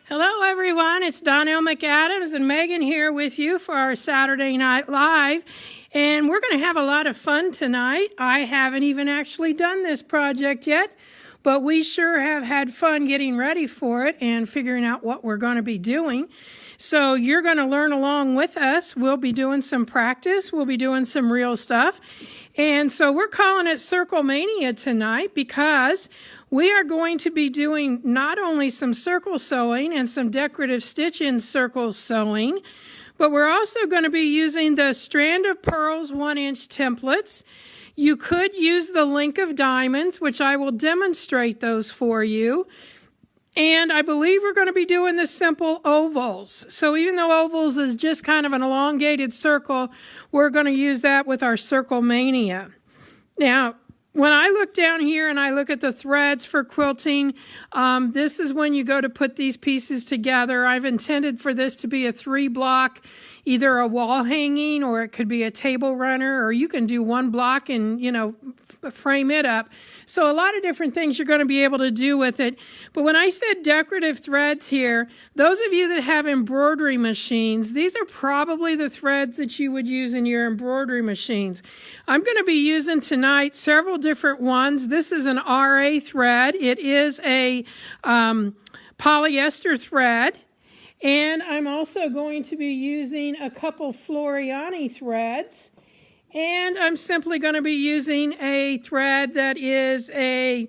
Hello everyone, it's Donnell McAdams and Megan here with you for our Saturday Night Live. And we're going to have a lot of fun tonight. I haven't even actually done this project yet, but we sure have had fun getting ready for it and figuring out what we're going to be doing. So you're going to learn along with us. We'll be doing some practice. We'll be doing some real stuff. And so we're calling it Circle Mania tonight because we are going to be doing not only some circle sewing and some decorative stitch-in circle sewing, but we're also going to be using the Strand of Pearls 1-inch templates. You could use the Link of Diamonds, which I will demonstrate those for you. And I believe we're going to be doing the simple ovals. So even though ovals is just kind of an elongated circle, we're going to use that with our Circle Mania. Now, when I look down here and I look at the threads for quilting, this is when you go to put these pieces together. I've intended for this to be a 3-block, either a wall hanging or it could be a table runner, or you can do 1 block and, frame it up. So a lot of different things you're going to be able to do with it. But when I said decorative threads here, those of you that have embroidery machines, these are probably the threads that you would use in your embroidery machines. I'm going to be using tonight several different ones. This is an RA thread. It is a polyester thread. And I'm also going to be using a couple Floriani threads. And I'm simply going to be using a thread that is a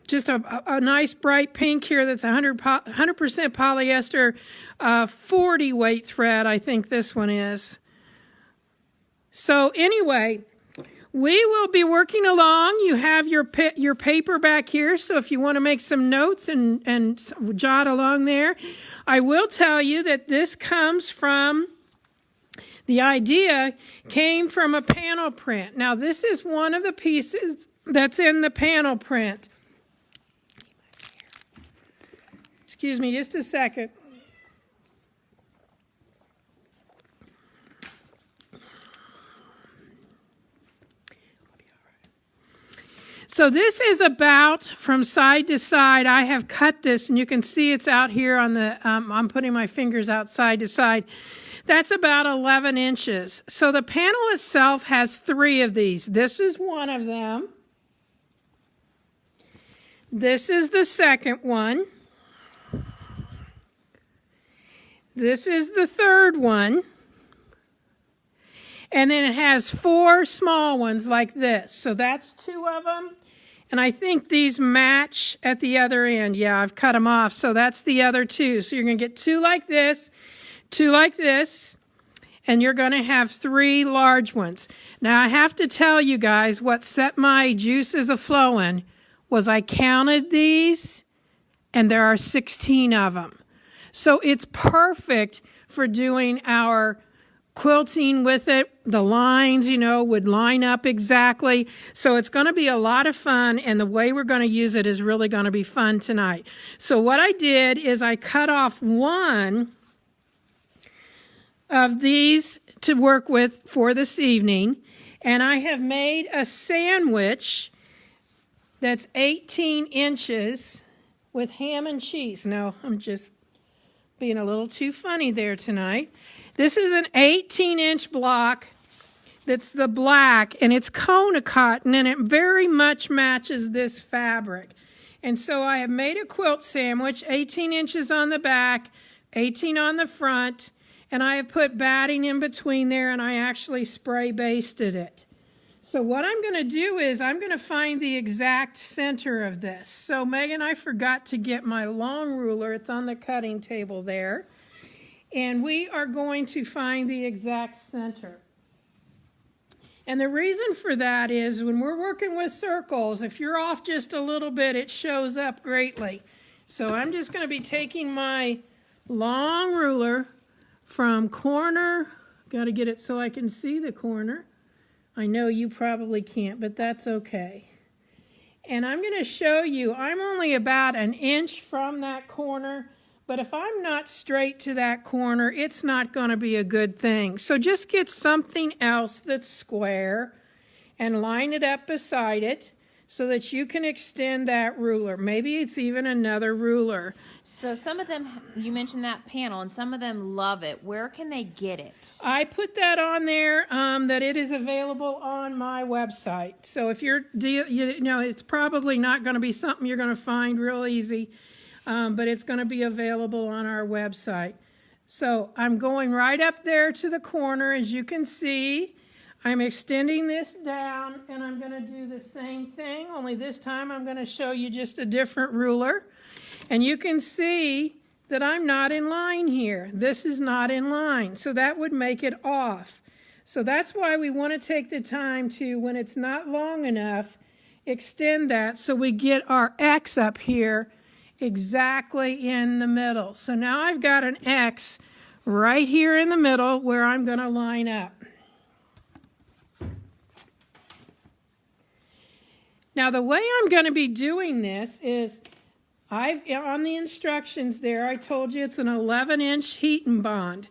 just a nice bright pink here that's 100% polyester, 40 weight thread, I think this one is. So anyway, we will be working along. You have your paper back here, so if you want to make some notes and jot along there. I will tell you that this comes from, the idea came from a panel print. Now this is one of the pieces that's in the panel print. Excuse me just a second. So this is about from side to side. I have cut this, and you can see it's out here on the, I'm putting my fingers out side to side. That's about 11 inches. So the panel itself has 3 of these. This is one of them. This is the second one. This is the third one. And then it has 4 small ones like this. So that's 2 of them. And I think these match at the other end. Yeah, I've cut them off. So that's the other 2. So you're going to get 2 like this, 2 like this, and you're going to have 3 large ones. Now, I have to tell you guys what set my juices a-flowing was I counted these, and there are 16 of them. So it's perfect for doing our quilting with it. The lines, would line up exactly. So it's going to be a lot of fun, and the way we're going to use it is really going to be fun tonight. So what I did is I cut off 1 of these to work with for this evening, and I have made a sandwich that's 18 inches with ham and cheese. No, I'm just being a little too funny there tonight. This is an 18-inch block that's the black, and it's Kona cotton, and it very much matches this fabric. And so I have made a quilt sandwich, 18 inches on the back, 18 on the front, and I have put batting in between there, and I actually spray basted it. So what I'm going to do is I'm going to find the exact center of this. So Megan, I forgot to get my long ruler. It's on the cutting table there. And we are going to find the exact center. And the reason for that is when we're working with circles, if you're off just a little bit, it shows up greatly. So I'm just going to be taking my long ruler from corner, got to get it so I can see the corner. I know you probably can't, but that's okay. And I'm going to show you, I'm only about 1 inch from that corner, but if I'm not straight to that corner, it's not going to be a good thing. So just get something else that's square and line it up beside it so that you can extend that ruler. Maybe it's even another ruler. So some of them, you mentioned that panel, and some of them love it. Where can they get it? I put that on there, that it is available on my website. So if it's probably not going to be something you're going to find real easy, but it's going to be available on our website. So I'm going right up there to the corner, as you can see. I'm extending this down, and I'm going to do the same thing, only this time I'm going to show you just a different ruler. And you can see that I'm not in line here. This is not in line, so that would make it off. So that's why we want to take the time to, when it's not long enough, extend that so we get our X up here exactly in the middle. So now I've got an X right here in the middle where I'm going to line up. Now the way I'm going to be doing this is, on the instructions there, I told you it's an 11-inch heat and bond.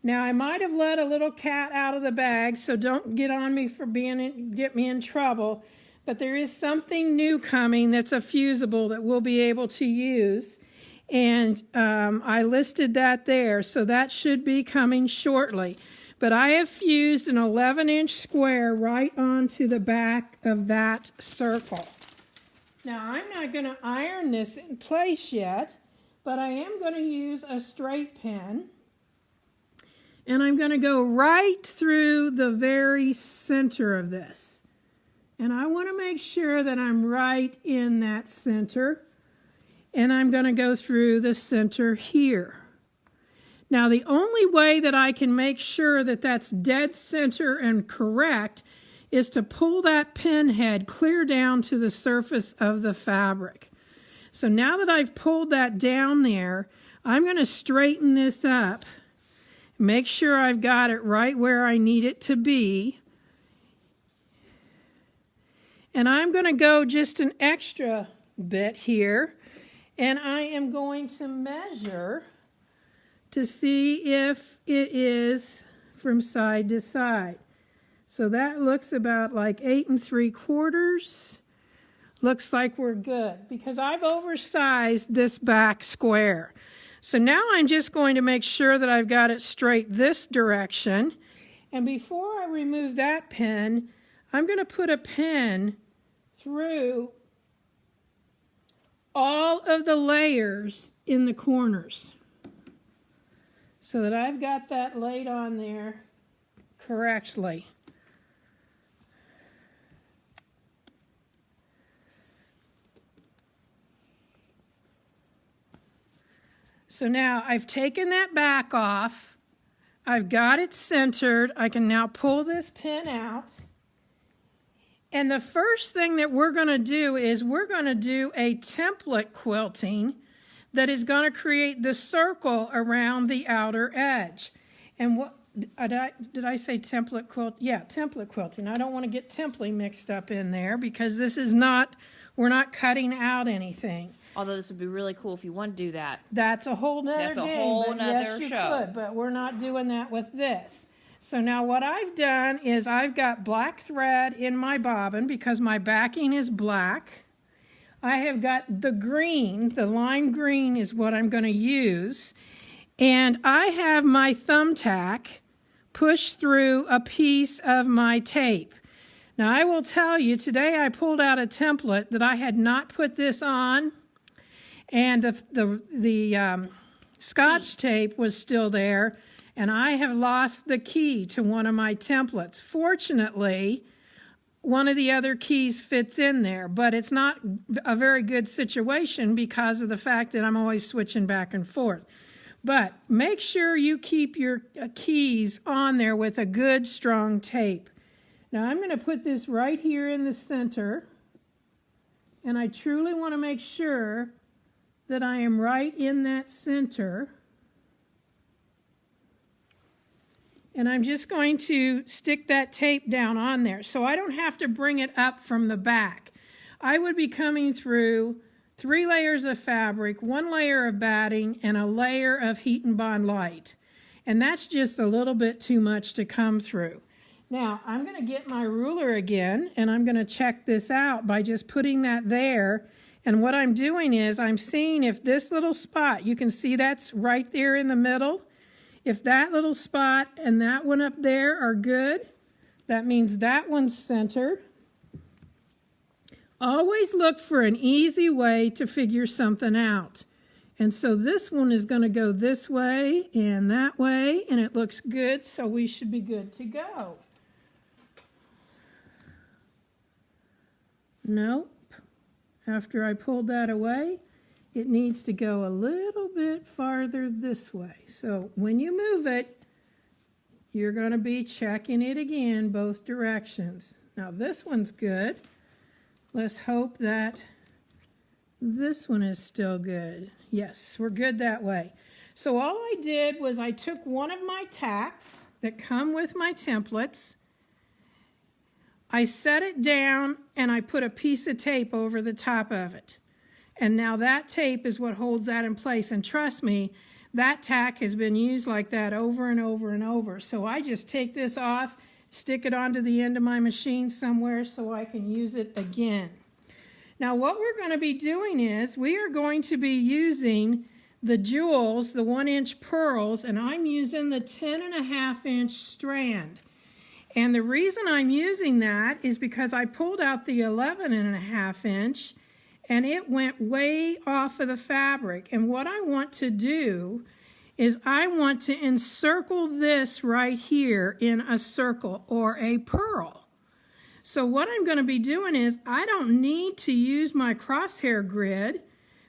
Now I might have let a little cat out of the bag, so don't get on me for get me in trouble. But there is something new coming that's a fusible that we'll be able to use. And I listed that there, so that should be coming shortly. But I have fused an 11-inch square right onto the back of that circle. Now, I'm not going to iron this in place yet, but I am going to use a straight pin. And I'm going to go right through the very center of this. And I want to make sure that I'm right in that center. And I'm going to go through the center here. Now, the only way that I can make sure that that's dead center and correct is to pull that pin head clear down to the surface of the fabric. So now that I've pulled that down there, I'm going to straighten this up, make sure I've got it right where I need it to be. And I'm going to go just an extra bit here, and I am going to measure to see if it is from side to side. So that looks about like 8 3/4. Looks like we're good because I've oversized this back square. So now I'm just going to make sure that I've got it straight this direction. And before I remove that pin, I'm going to put a pin through all of the layers in the corners, so that I've got that laid on there correctly. So now I've taken that back off. I've got it centered. I can now pull this pin out. And the first thing that we're going to do is we're going to do a template quilting that is going to create the circle around the outer edge. And what did I say template quilt? Yeah, template quilting. I don't want to get template mixed up in there because this is not, we're not cutting out anything. Although this would be really cool if you want to do that. That's a whole nother That's a game, whole but nother yes, you show. could, but we're not doing that with this. So now what I've done is I've got black thread in my bobbin because my backing is black. I have got the green, the lime green is what I'm going to use. And I have my thumbtack push through a piece of my tape. Now I will tell you, today I pulled out a template that I had not put this on, and the Scotch tape was still there, and I have lost the key to one of my templates. Fortunately, one of the other keys fits in there, but it's not a very good situation because of the fact that I'm always switching back and forth. But make sure you keep your keys on there with a good strong tape. Now I'm going to put this right here in the center, and I truly want to make sure that I am right in that center. And I'm just going to stick that tape down on there so I don't have to bring it up from the back. I would be coming through 3 layers of fabric, 1 layer of batting, and a layer of heat and bond light. And that's just a little bit too much to come through. Now, I'm going to get my ruler again, and I'm going to check this out by just putting that there. And what I'm doing is I'm seeing if this little spot, you can see that's right there in the middle. If that little spot and that one up there are good, that means that one's centered. Always look for an easy way to figure something out. And so this one is going to go this way and that way, and it looks good, so we should be good to go. Nope. After I pulled that away, it needs to go a little bit farther this way. So when you move it, you're going to be checking it again both directions. Now this one's good. Let's hope that this one is still good. Yes, we're good that way. So all I did was I took one of my tacks that come with my templates, I set it down, and I put a piece of tape over the top of it. And now that tape is what holds that in place. And trust me, that tack has been used like that over and over and over. So I just take this off, stick it onto the end of my machine somewhere so I can use it again. Now what we're going to be doing is we are going to be using the jewels, the 1-inch pearls, and I'm using the 10.5-inch strand. And the reason I'm using that is because I pulled out the 11.5-inch and it went way off of the fabric. And what I want to do is I want to encircle this right here in a circle or a pearl. So what I'm going to be doing is I don't need to use my crosshair grid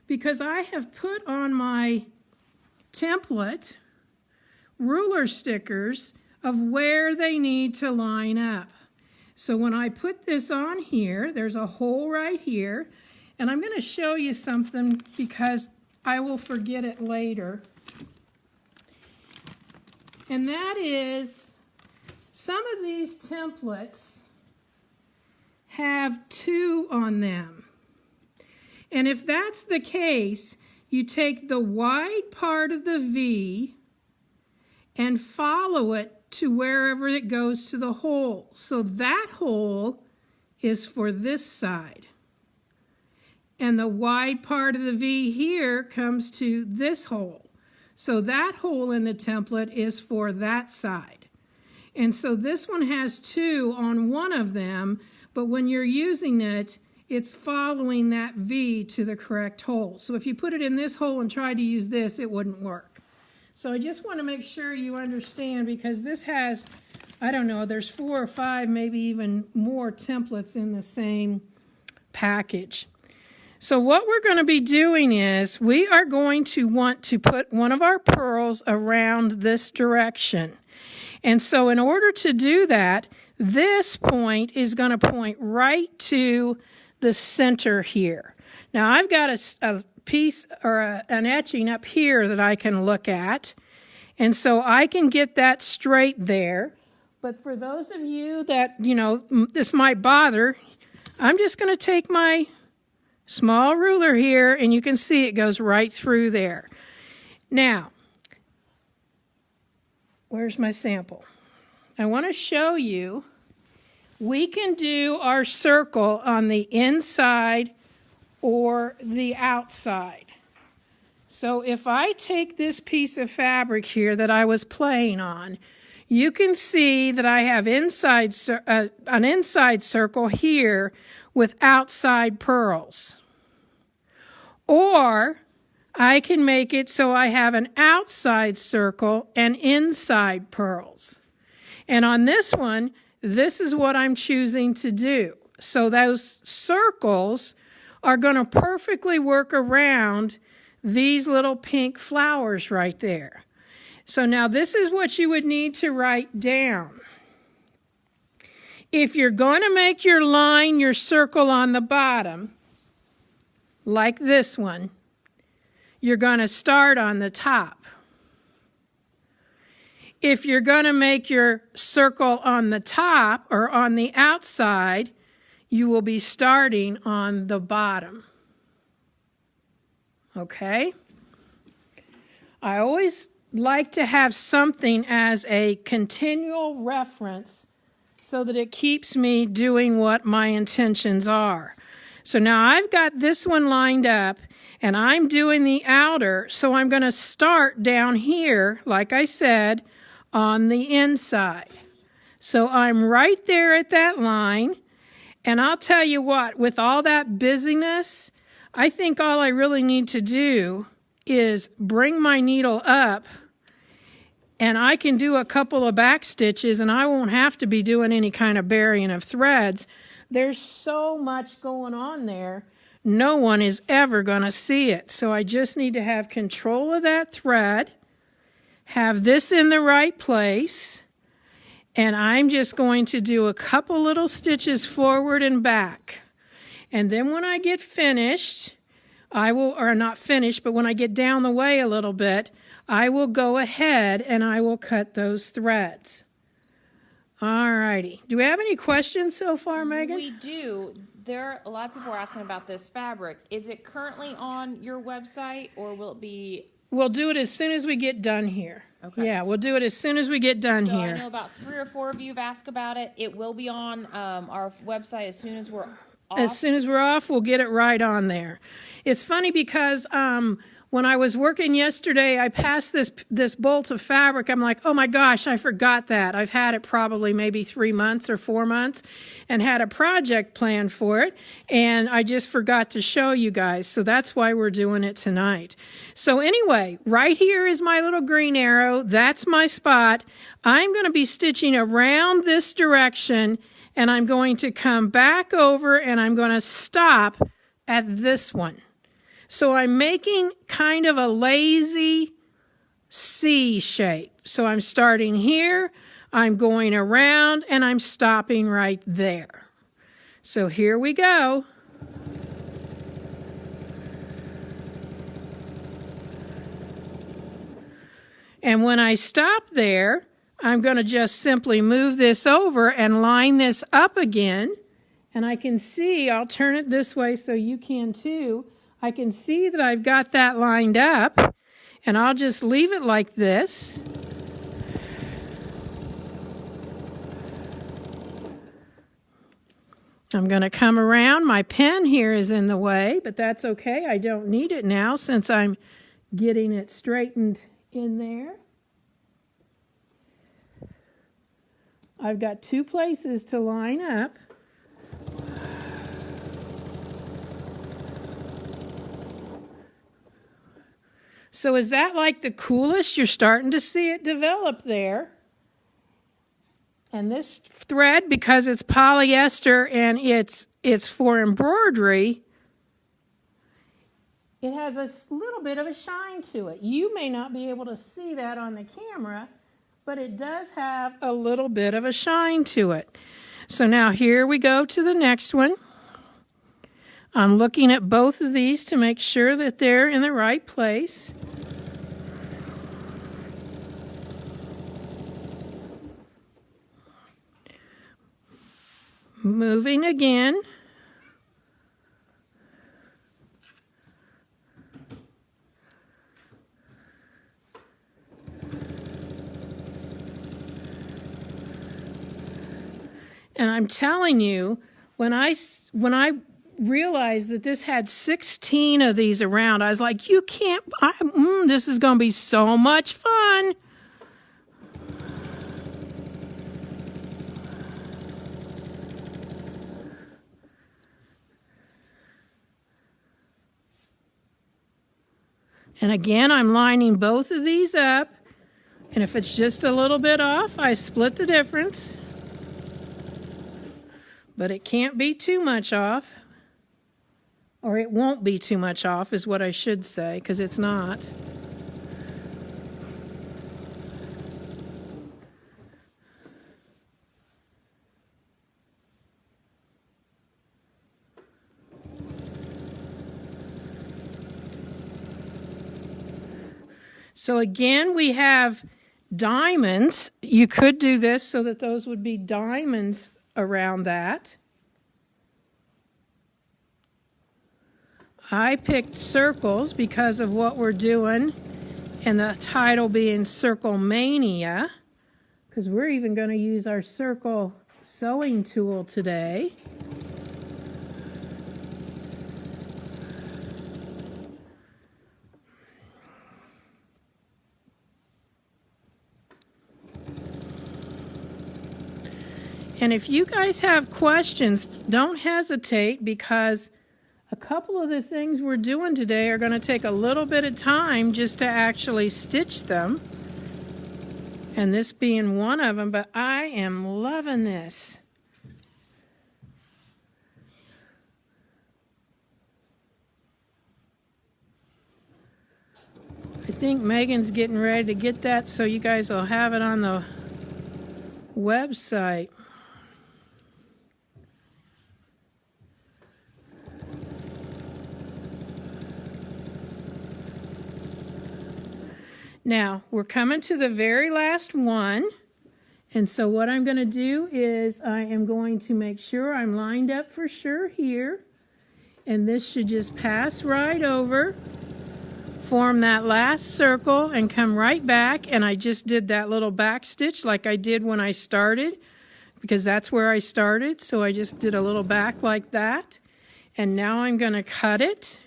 because I have put on my template ruler stickers of where they need to line up. So when I put this on here, there's a hole right here, and I'm going to show you something because I will forget it later. And that is, some of these templates have 2 on them. And if that's the case, you take the wide part of the V and follow it to wherever it goes to the hole. So that hole is for this side. And the wide part of the V here comes to this hole. So that hole in the template is for that side. And so this one has 2 on one of them, but when you're using it, it's following that V to the correct hole. So if you put it in this hole and try to use this, it wouldn't work. So I just want to make sure you understand, because this has, I don't know, there's 4 or 5, maybe even more templates in the same package. So what we're going to be doing is we are going to want to put one of our pearls around this direction. And so in order to do that, this point is going to point right to the center here. Now I've got a piece or an etching up here that I can look at, and so I can get that straight there. But for those of you that, you know, this might bother, I'm just going to take my small ruler here, and you can see it goes right through there. Now, where's my sample? I want to show you we can do our circle on the inside or the outside. So if I take this piece of fabric here that I was playing on, you can see that I have an inside circle here with outside pearls. Or I can make it so I have an outside circle and inside pearls. And on this one, this is what I'm choosing to do. So those circles are going to perfectly work around these little pink flowers right there. So now this is what you would need to write down. If you're going to make your line, your circle on the bottom, like this one, you're going to start on the top. If you're going to make your circle on the top or on the outside, you will be starting on the bottom. Okay? I always like to have something as a continual reference so that it keeps me doing what my intentions are. So now I've got this one lined up, and I'm doing the outer, so I'm going to start down here, like I said, on the inside. So I'm right there at that line, and I'll tell you what, with all that busyness, I think all I really need to do is bring my needle up, and I can do a couple of back stitches, and I won't have to be doing any kind of burying of threads. There's so much going on there, no one is ever going to see it. So I just need to have control of that thread, have this in the right place, and I'm just going to do a couple little stitches forward and back. And then when I get finished, I will, or not finished, but when I get down the way a little bit, I will go ahead and I will cut those threads. All righty. Do we have any questions so far, Megan? We do. A lot of people are asking about this fabric. Is it currently on your website, or will it be? We'll do it as soon as we get done here. Okay. Yeah, we'll do it as soon as we get done So here. I know about 3 or 4 of you have asked about it. It will be on our website as soon as we're off. As soon as we're off, we'll get it right on there. It's funny because when I was working yesterday, I passed this bolt of fabric. I'm like, oh my gosh, I forgot that. I've had it probably maybe 3 months or 4 months and had a project planned for it, and I just forgot to show you guys. So that's why we're doing it tonight. So anyway, right here is my little green arrow. That's my spot. I'm going to be stitching around this direction, and I'm going to come back over and I'm going to stop at this one. So I'm making kind of a lazy C shape. So I'm starting here, I'm going around, and I'm stopping right there. So here we go. And when I stop there, I'm going to just simply move this over and line this up again. And I can see, I'll turn it this way so you can too. I can see that I've got that lined up, and I'll just leave it like this. I'm going to come around. My pen here is in the way, but that's okay. I don't need it now since I'm getting it straightened in there. I've got 2 places to line up. So is that like the coolest? You're starting to see it develop there. And this thread, because it's polyester and it's for embroidery, it has a little bit of a shine to it. You may not be able to see that on the camera, but it does have a little bit of a shine to it. So now here we go to the next one. I'm looking at both of these to make sure that they're in the right place. Moving again. And I'm telling you, when I realized that this had 16 of these around, I was like, you can't, this is going to be so much fun. And again, I'm lining both of these up, and if it's just a little bit off, I split the difference. But it can't be too much off, or it won't be too much off is what I should say, because it's not. So again, we have diamonds. You could do this so that those would be diamonds around that. I picked circles because of what we're doing and the title being Circle Mania, because we're even going to use our circle sewing tool today. And if you guys have questions, don't hesitate, because a couple of the things we're doing today are going to take a little bit of time just to actually stitch them. And this being one of them, but I am loving this. I think Megan's getting ready to get that so you guys will have it on the website. Now, we're coming to the very last one, and so what I'm going to do is I am going to make sure I'm lined up for sure here, and this should just pass right over, form that last circle, and come right back. And I just did that little back stitch like I did when I started, because that's where I started, so I just did a little back like that, and now I'm going to cut it.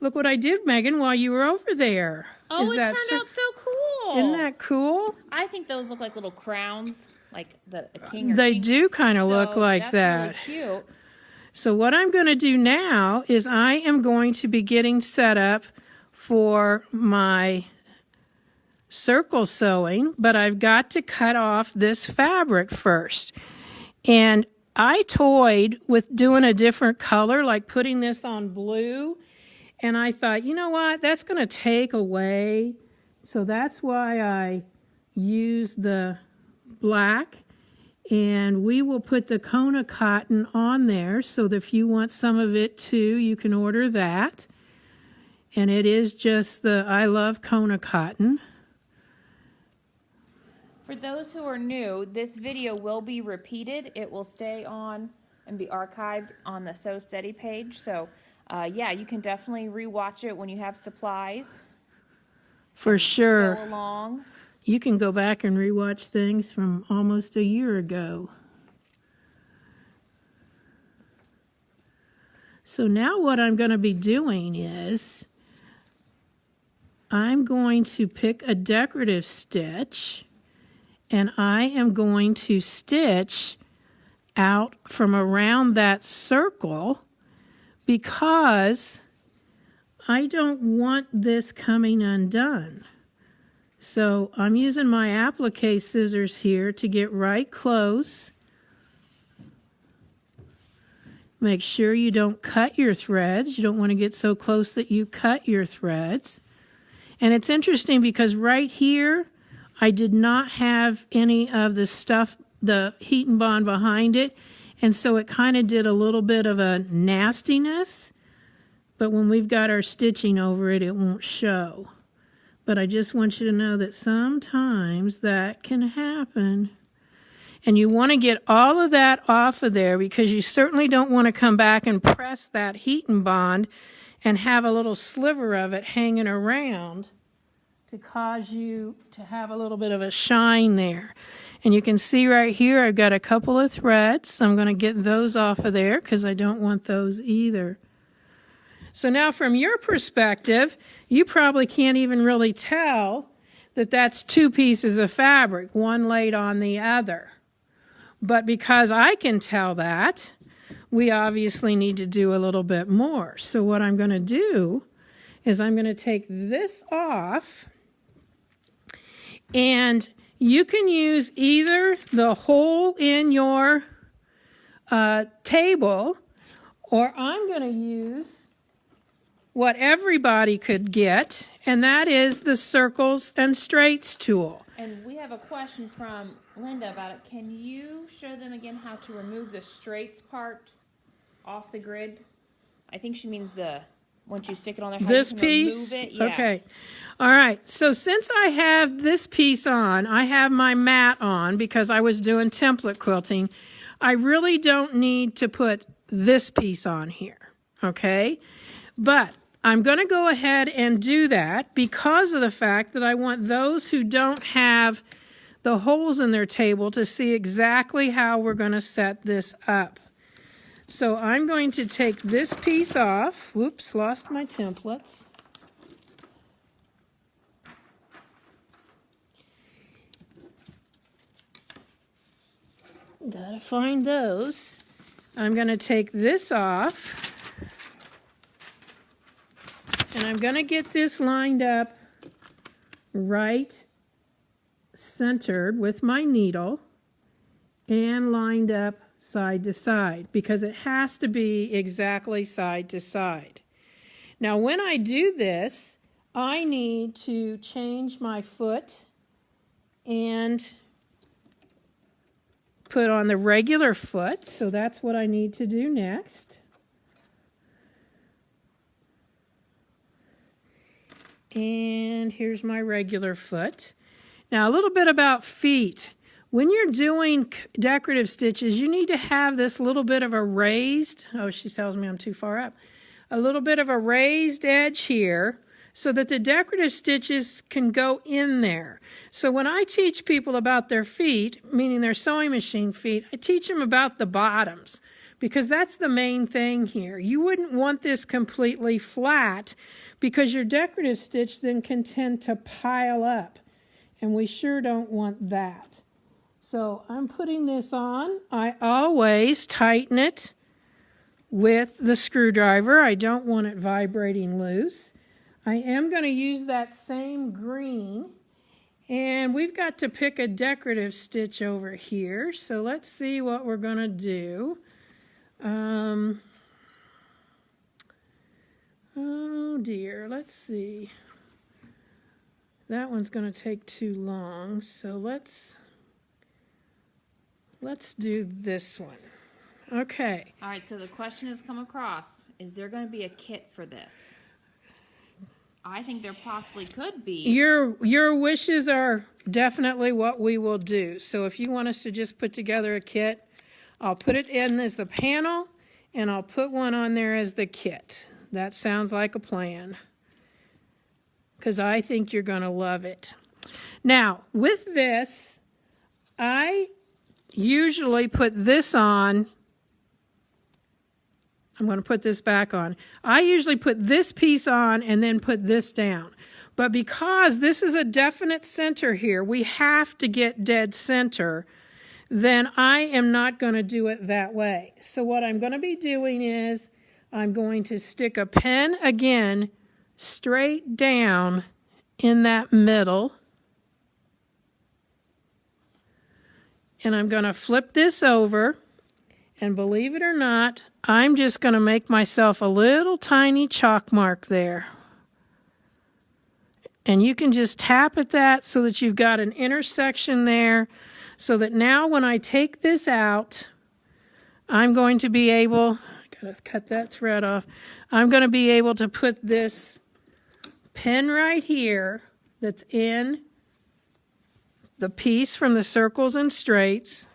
Look what I did, Megan, while you were over there. Oh, it turned out so cool. Isn't that cool? I think those look like little crowns, like a king or They queen. do kind of look like that. That's really cute. So what I'm going to do now is I am going to be getting set up for my circle sewing, but I've got to cut off this fabric first. And I toyed with doing a different color, like putting this on blue. And I thought, you know what, that's going to take away. So that's why I used the black. And we will put the Kona cotton on there, so that if you want some of it too, you can order that. And it is just I love Kona cotton. For those who are new, this video will be repeated. It will stay on and be archived on the Sew Steady page. So yeah, you can definitely rewatch it when you have supplies. For sure. Sew along. You can go back and rewatch things from almost a year ago. So now what I'm going to be doing is I'm going to pick a decorative stitch, and I am going to stitch out from around that circle, because I don't want this coming undone. So I'm using my applique scissors here to get right close. Make sure you don't cut your threads. You don't want to get so close that you cut your threads. And it's interesting because right here, I did not have any of the stuff, the heat and bond behind it. And so it kind of did a little bit of a nastiness. But when we've got our stitching over it, it won't show. But I just want you to know that sometimes that can happen. And you want to get all of that off of there, because you certainly don't want to come back and press that heat and bond and have a little sliver of it hanging around to cause you to have a little bit of a shine there. And you can see right here I've got a couple of threads. I'm going to get those off of there because I don't want those either. So now from your perspective, you probably can't even really tell that that's two pieces of fabric, one laid on the other. But because I can tell that, we obviously need to do a little bit more. So what I'm going to do is I'm going to take this off, and you can use either the hole in your table, or I'm going to use what everybody could get, and that is the Circles and Straights tool. And we have a question from Linda about it. Can you show them again how to remove the straights part off the grid? I think she means once you stick it on there, how this you can piece? remove it. Yeah. Okay. All right. So since I have this piece on, I have my mat on because I was doing template quilting. I really don't need to put this piece on here. Okay. But I'm going to go ahead and do that because of the fact that I want those who don't have the holes in their table to see exactly how we're going to set this up. So I'm going to take this piece off. Whoops, lost my templates. Gotta find those. I'm going to take this off. And I'm going to get this lined up right centered with my needle and lined up side to side because it has to be exactly side to side. Now when I do this, I need to change my foot and put on the regular foot, so that's what I need to do next. And here's my regular foot. Now a little bit about feet. When you're doing decorative stitches, you need to have this little bit of a raised, oh, she tells me I'm too far up, a little bit of a raised edge here so that the decorative stitches can go in there. So when I teach people about their feet, meaning their sewing machine feet, I teach them about the bottoms because that's the main thing here. You wouldn't want this completely flat because your decorative stitch then can tend to pile up, and we sure don't want that. So I'm putting this on. I always tighten it with the screwdriver. I don't want it vibrating loose. I am going to use that same green, and we've got to pick a decorative stitch over here. So let's see what we're going to do. Oh dear, let's see. That one's going to take too long, so let's do this one. Okay. All right, so the question has come across. Is there going to be a kit for this? I think there possibly could be. Your wishes are definitely what we will do. So if you want us to just put together a kit, I'll put it in as the panel, and I'll put one on there as the kit. That sounds like a plan, because I think you're going to love it. Now, with this, I usually put this on. I'm going to put this back on. I usually put this piece on and then put this down. But because this is a definite center here, we have to get dead center, then I am not going to do it that way. So what I'm going to be doing is I'm going to stick a pen again straight down in that middle. And I'm going to flip this over, and believe it or not, I'm just going to make myself a little tiny chalk mark there. And you can just tap at that so that you've got an intersection there, so that now when I take this out, I'm going to be able, I got to cut that thread off, I'm going to be able to put this pin right here that's in the piece from the circles and straights.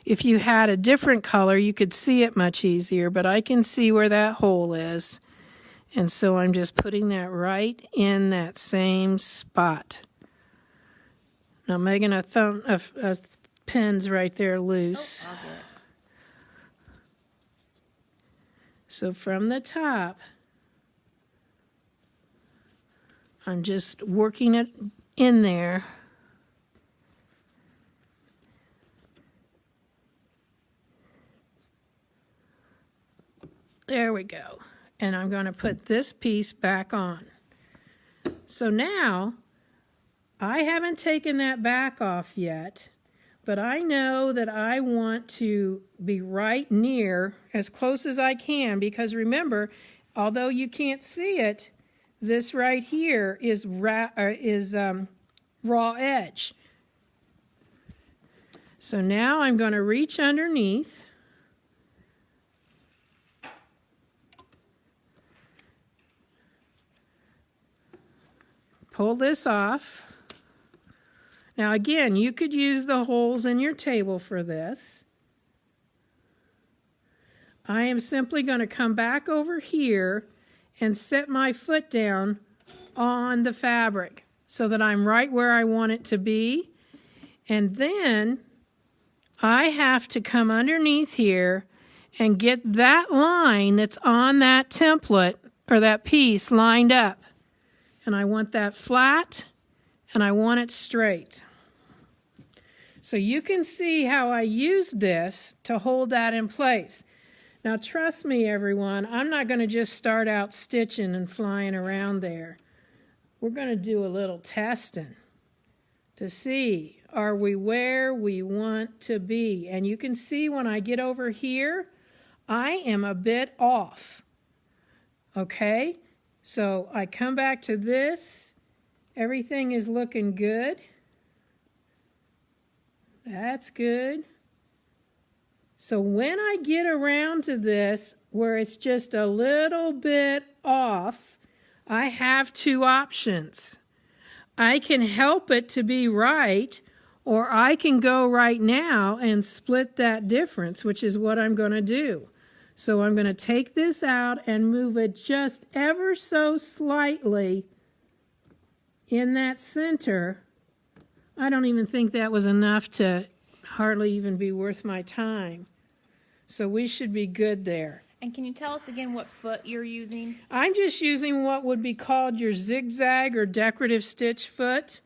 If you had a different color, you could see it much easier, but I can see where that hole is. And so I'm just putting that right in that same spot. Now, Megan, a pin's right there loose. Oh, I'll do it. So from the top, I'm just working it in there. There we go. And I'm going to put this piece back on. So now, I haven't taken that back off yet, but I know that I want to be right near, as close as I can, because remember, although you can't see it, this right here is raw edge. So now I'm going to reach underneath. Pull this off. Now again, you could use the holes in your table for this. I am simply going to come back over here and set my foot down on the fabric so that I'm right where I want it to be. And then I have to come underneath here and get that line that's on that template or that piece lined up. And I want that flat and I want it straight. So you can see how I used this to hold that in place. Now trust me everyone, I'm not going to just start out stitching and flying around there. We're going to do a little testing to see, are we where we want to be? And you can see when I get over here, I am a bit off. Okay, so I come back to this, everything is looking good. That's good. So when I get around to this where it's just a little bit off, I have two options. I can help it to be right, or I can go right now and split that difference, which is what I'm going to do. So I'm going to take this out and move it just ever so slightly in that center. I don't even think that was enough to hardly even be worth my time. So we should be good there. And can you tell us again what foot you're using? I'm just using what would be called your zigzag or decorative stitch foot.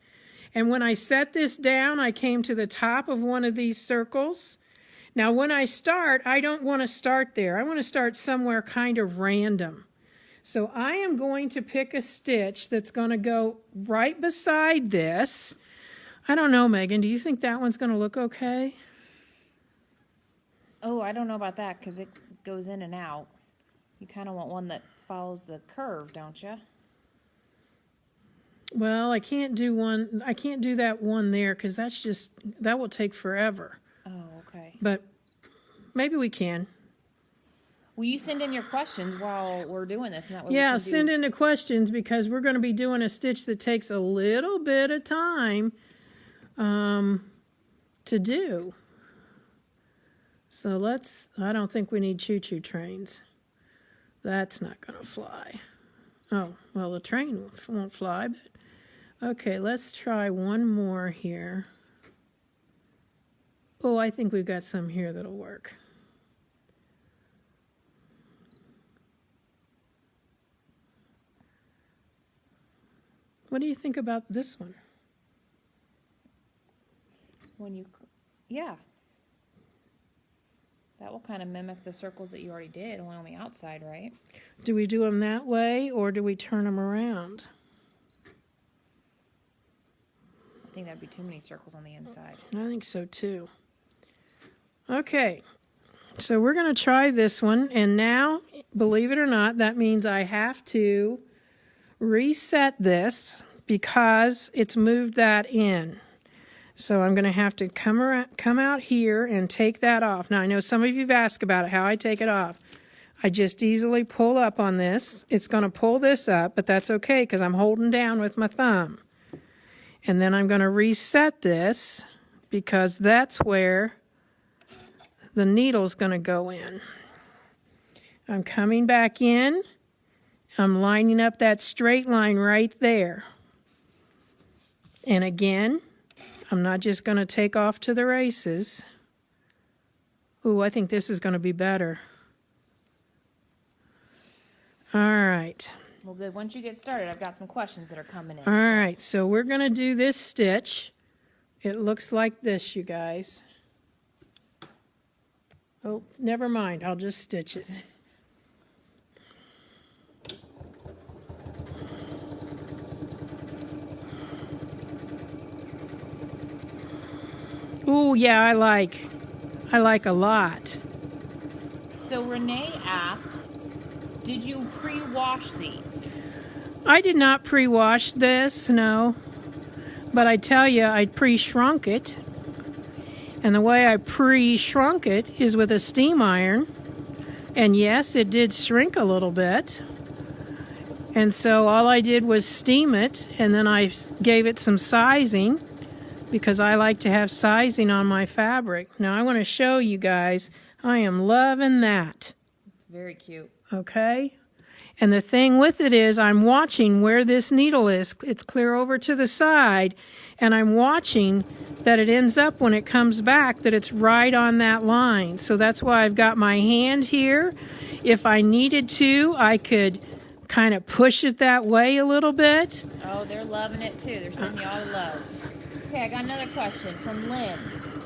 And when I set this down, I came to the top of one of these circles. Now when I start, I don't want to start there. I want to start somewhere kind of random. So I am going to pick a stitch that's going to go right beside this. I don't know, Megan, do you think that one's going to look okay? Oh, I don't know about that because it goes in and out. You kind of want one that follows the curve, don't you? Well, I can't do that one there because that will take forever. Oh, okay. But maybe we can. Will you send in your questions while we're doing this? And that way Yeah, send in the questions because we're going to be doing a stitch that takes a little bit of time to do. So I don't think we need choo-choo trains. That's not going to fly. Oh, well, the train won't fly, but okay, let's try one more here. Oh, I think we've got some here that'll work. What do you think about this one? Yeah. That will kind of mimic the circles that you already did on the outside, right? Do we do them that way or do we turn them around? I think that'd be too many circles on the inside. I think so too. Okay, so we're going to try this one, and now, believe it or not, that means I have to reset this because it's moved that in. So I'm going to have to come out here and take that off. Now, I know some of you have asked about it, how I take it off. I just easily pull up on this. It's going to pull this up, but that's okay because I'm holding down with my thumb. And then I'm going to reset this because that's where the needle's going to go in. I'm coming back in. I'm lining up that straight line right there. And again, I'm not just going to take off to the races. Ooh, I think this is going to be better. All right. Well, good. Once you get started, I've got some questions that are coming in. All right, so we're going to do this stitch. It looks like this, you guys. Oh, never mind. I'll just stitch it. Ooh, yeah, I like a lot. So Renee asks, did you pre-wash these? I did not pre-wash this, no. But I tell you, I pre-shrunk it. And the way I pre-shrunk it is with a steam iron. And yes, it did shrink a little bit. And so all I did was steam it, and then I gave it some sizing because I like to have sizing on my fabric. Now I want to show you guys, I am loving that. Very cute. Okay? And the thing with it is I'm watching where this needle is. It's clear over to the side, and I'm watching that it ends up when it comes back that it's right on that line. So that's why I've got my hand here. If I needed to, I could kind of push it that way a little bit. Oh, they're loving it too. They're sending you all the love. Okay, I got another question from Lynn.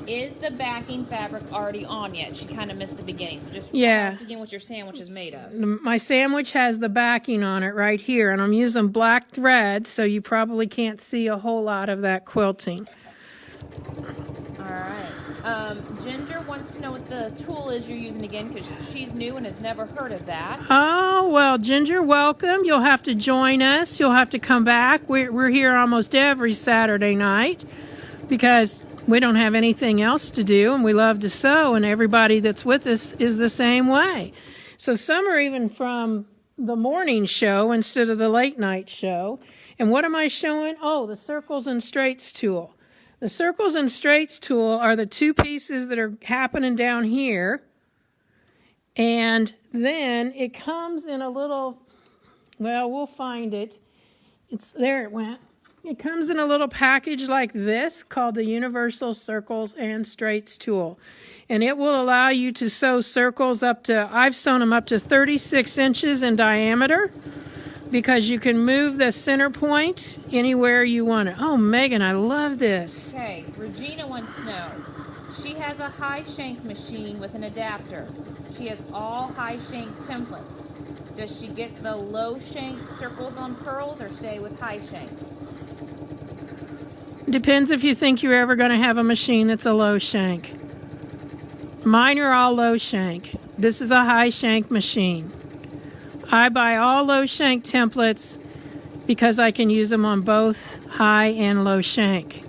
Is the backing fabric already on yet? She kind of missed the beginning. So just tell us again what your sandwich is made of. My sandwich has the backing on it right here, and I'm using black thread, so you probably can't see a whole lot of that quilting. All right. Ginger wants to know what the tool is you're using again, because she's new and has never heard of that. Oh, well, Ginger, welcome. You'll have to join us. You'll have to come back. We're here almost every Saturday night because we don't have anything else to do, and we love to sew, and everybody that's with us is the same way. So some are even from the morning show instead of the late night show. And what am I showing? Oh, the circles and straights tool. The circles and straights tool are the two pieces that are happening down here. And then it comes in a little, well, we'll find it. There it went. It comes in a little package like this called the Universal Circles and Straights tool. And it will allow you to sew circles up to, I've sewn them up to 36 inches in diameter, because you can move the center point anywhere you want it. Oh, Megan, I love this. Okay, Regina wants to know. She has a high shank machine with an adapter. She has all high shank templates. Does she get the low shank circles on pearls or stay with high shank? Depends if you think you're ever going to have a machine that's a low shank. Mine are all low shank. This is a high shank machine. I buy all low shank templates because I can use them on both high and low shank.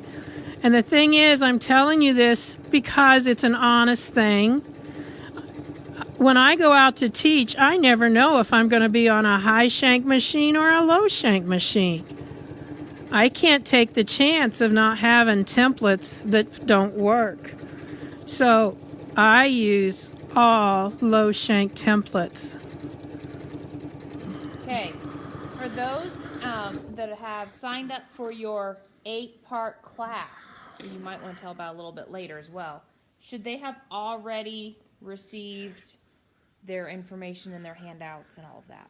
And the thing is, I'm telling you this because it's an honest thing. When I go out to teach, I never know if I'm going to be on a high shank machine or a low shank machine. I can't take the chance of not having templates that don't work. So I use all low shank templates. Okay, for those that have signed up for your 8-part class, that you might want to tell about a little bit later as well, should they have already received their information and their handouts and all of that?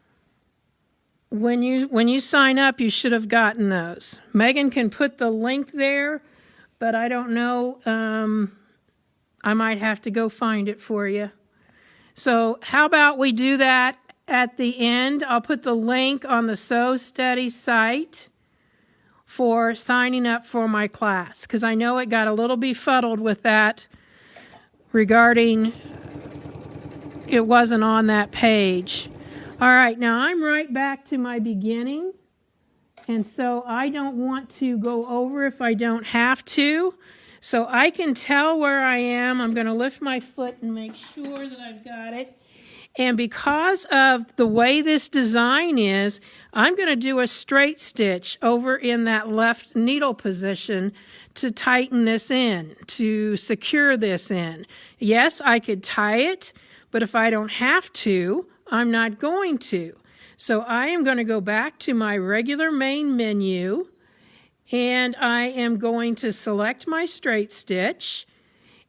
When you sign up, you should have gotten those. Megan can put the link there, but I don't know. I might have to go find it for you. So how about we do that at the end? I'll put the link on the Sew Steady site for signing up for my class, because I know it got a little befuddled with that regarding it wasn't on that page. All right, now I'm right back to my beginning, and so I don't want to go over if I don't have to. So I can tell where I am. I'm going to lift my foot and make sure that I've got it. And because of the way this design is, I'm going to do a straight stitch over in that left needle position to tighten this in, to secure this in. Yes, I could tie it, but if I don't have to, I'm not going to. So I am going to go back to my regular main menu, and I am going to select my straight stitch,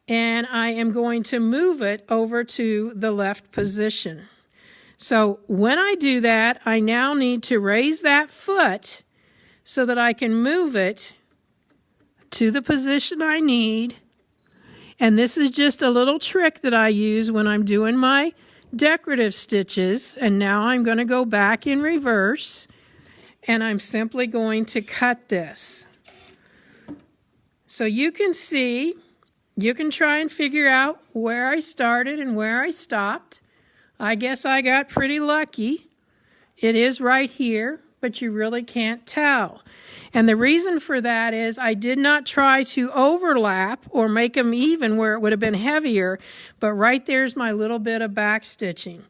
and I am going to move it over to the left position. So when I do that, I now need to raise that foot so that I can move it to the position I need. And this is just a little trick that I use when I'm doing my decorative stitches. And now I'm going to go back in reverse, and I'm simply going to cut this. So you can see, you can try and figure out where I started and where I stopped. I guess I got pretty lucky. It is right here, but you really can't tell. And the reason for that is I did not try to overlap or make them even where it would have been heavier, but right there's my little bit of back stitching.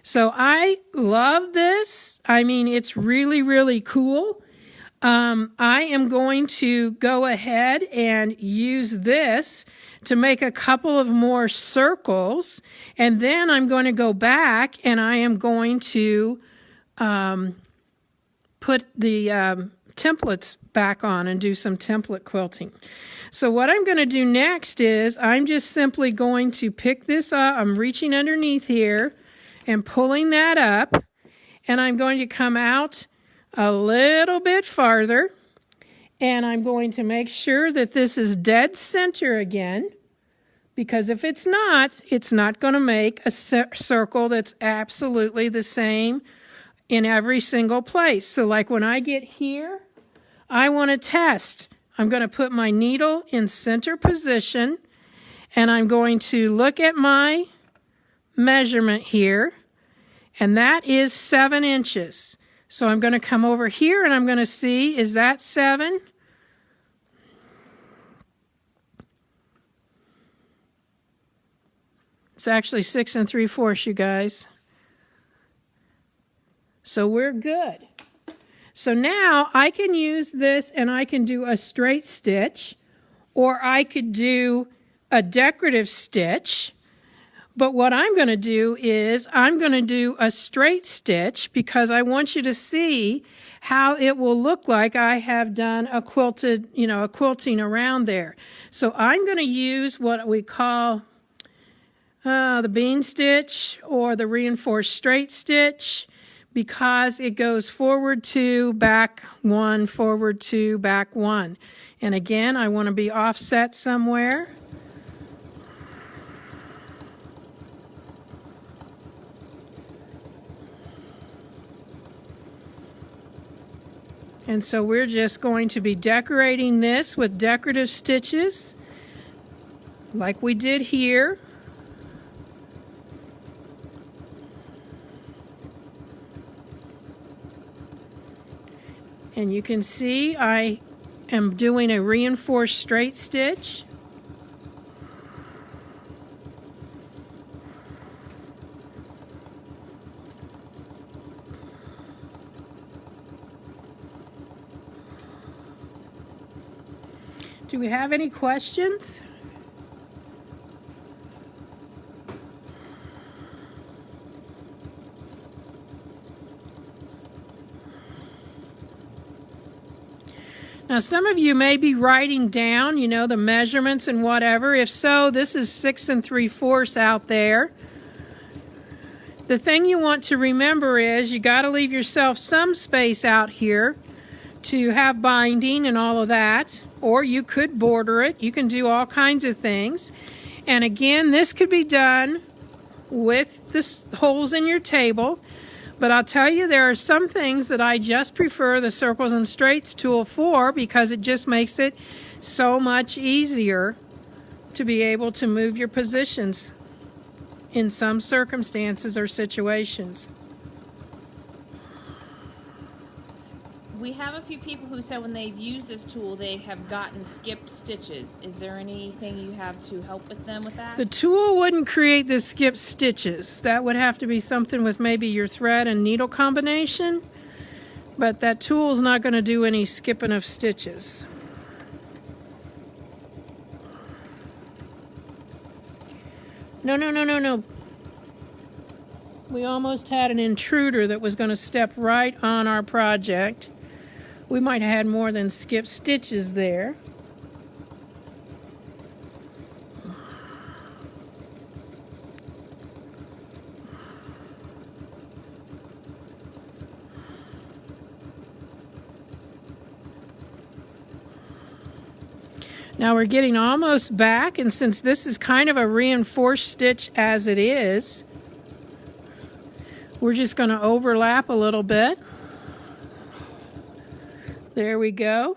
So I love this. I mean, it's really, really cool. I am going to go ahead and use this to make a couple of more circles, and then I'm going to go back and I am going to put the templates back on and do some template quilting. So what I'm going to do next is I'm just simply going to pick this up. I'm reaching underneath here and pulling that up, and I'm going to come out a little bit farther, and I'm going to make sure that this is dead center again, because if it's not going to make a circle that's absolutely the same in every single place. So like when I get here, I want to test. I'm going to put my needle in center position, and I'm going to look at my measurement here, and that is 7 inches. So I'm going to come over here and I'm going to see, is that 7? It's actually 6 3/4, you guys. So we're good. So now I can use this and I can do a straight stitch, or I could do a decorative stitch. But what I'm going to do is I'm going to do a straight stitch, because I want you to see how it will look like I have done a quilted, a quilting around there. So I'm going to use what we call the bean stitch or the reinforced straight stitch, because it goes forward 2, back 1, forward 2, back 1. And again, I want to be offset somewhere. And so we're just going to be decorating this with decorative stitches like we did here. And you can see I am doing a reinforced straight stitch. Do we have any questions? Now, some of you may be writing down, the measurements and whatever. If so, this is 6 3/4 out there. The thing you want to remember is you got to leave yourself some space out here to have binding and all of that, or you could border it. You can do all kinds of things. And again, this could be done with the holes in your table. But I'll tell you, there are some things that I just prefer the circles and straights tool for, because it just makes it so much easier to be able to move your positions in some circumstances or situations. We have a few people who said when they've used this tool, they have gotten skipped stitches. Is there anything you have to help with them with that? The tool wouldn't create the skipped stitches. That would have to be something with maybe your thread and needle combination. But that tool is not going to do any skipping of stitches. No. We almost had an intruder that was going to step right on our project. We might have had more than skipped stitches there. Now we're getting almost back, and since this is kind of a reinforced stitch as it is, we're just going to overlap a little bit. There we go.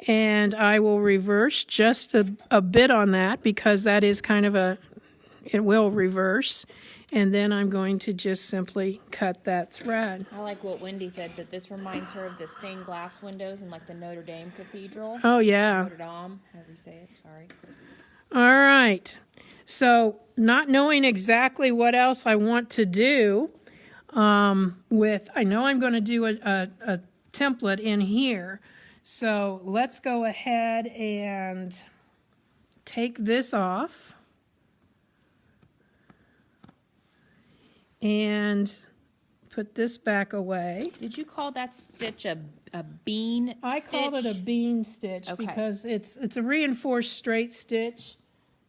And I will reverse just a bit on that, because that is kind of it will reverse. And then I'm going to just simply cut that thread. I like what Wendy said, that this reminds her of the stained glass windows in like the Notre Dame Cathedral. Oh, yeah. Notre Dame, however you say it, sorry. All right. So not knowing exactly what else I want to do I know I'm going to do a template in here. So let's go ahead and take this off and put this back away. Did you call that stitch a bean I stitch? called it a bean stitch Okay. because it's a reinforced straight stitch,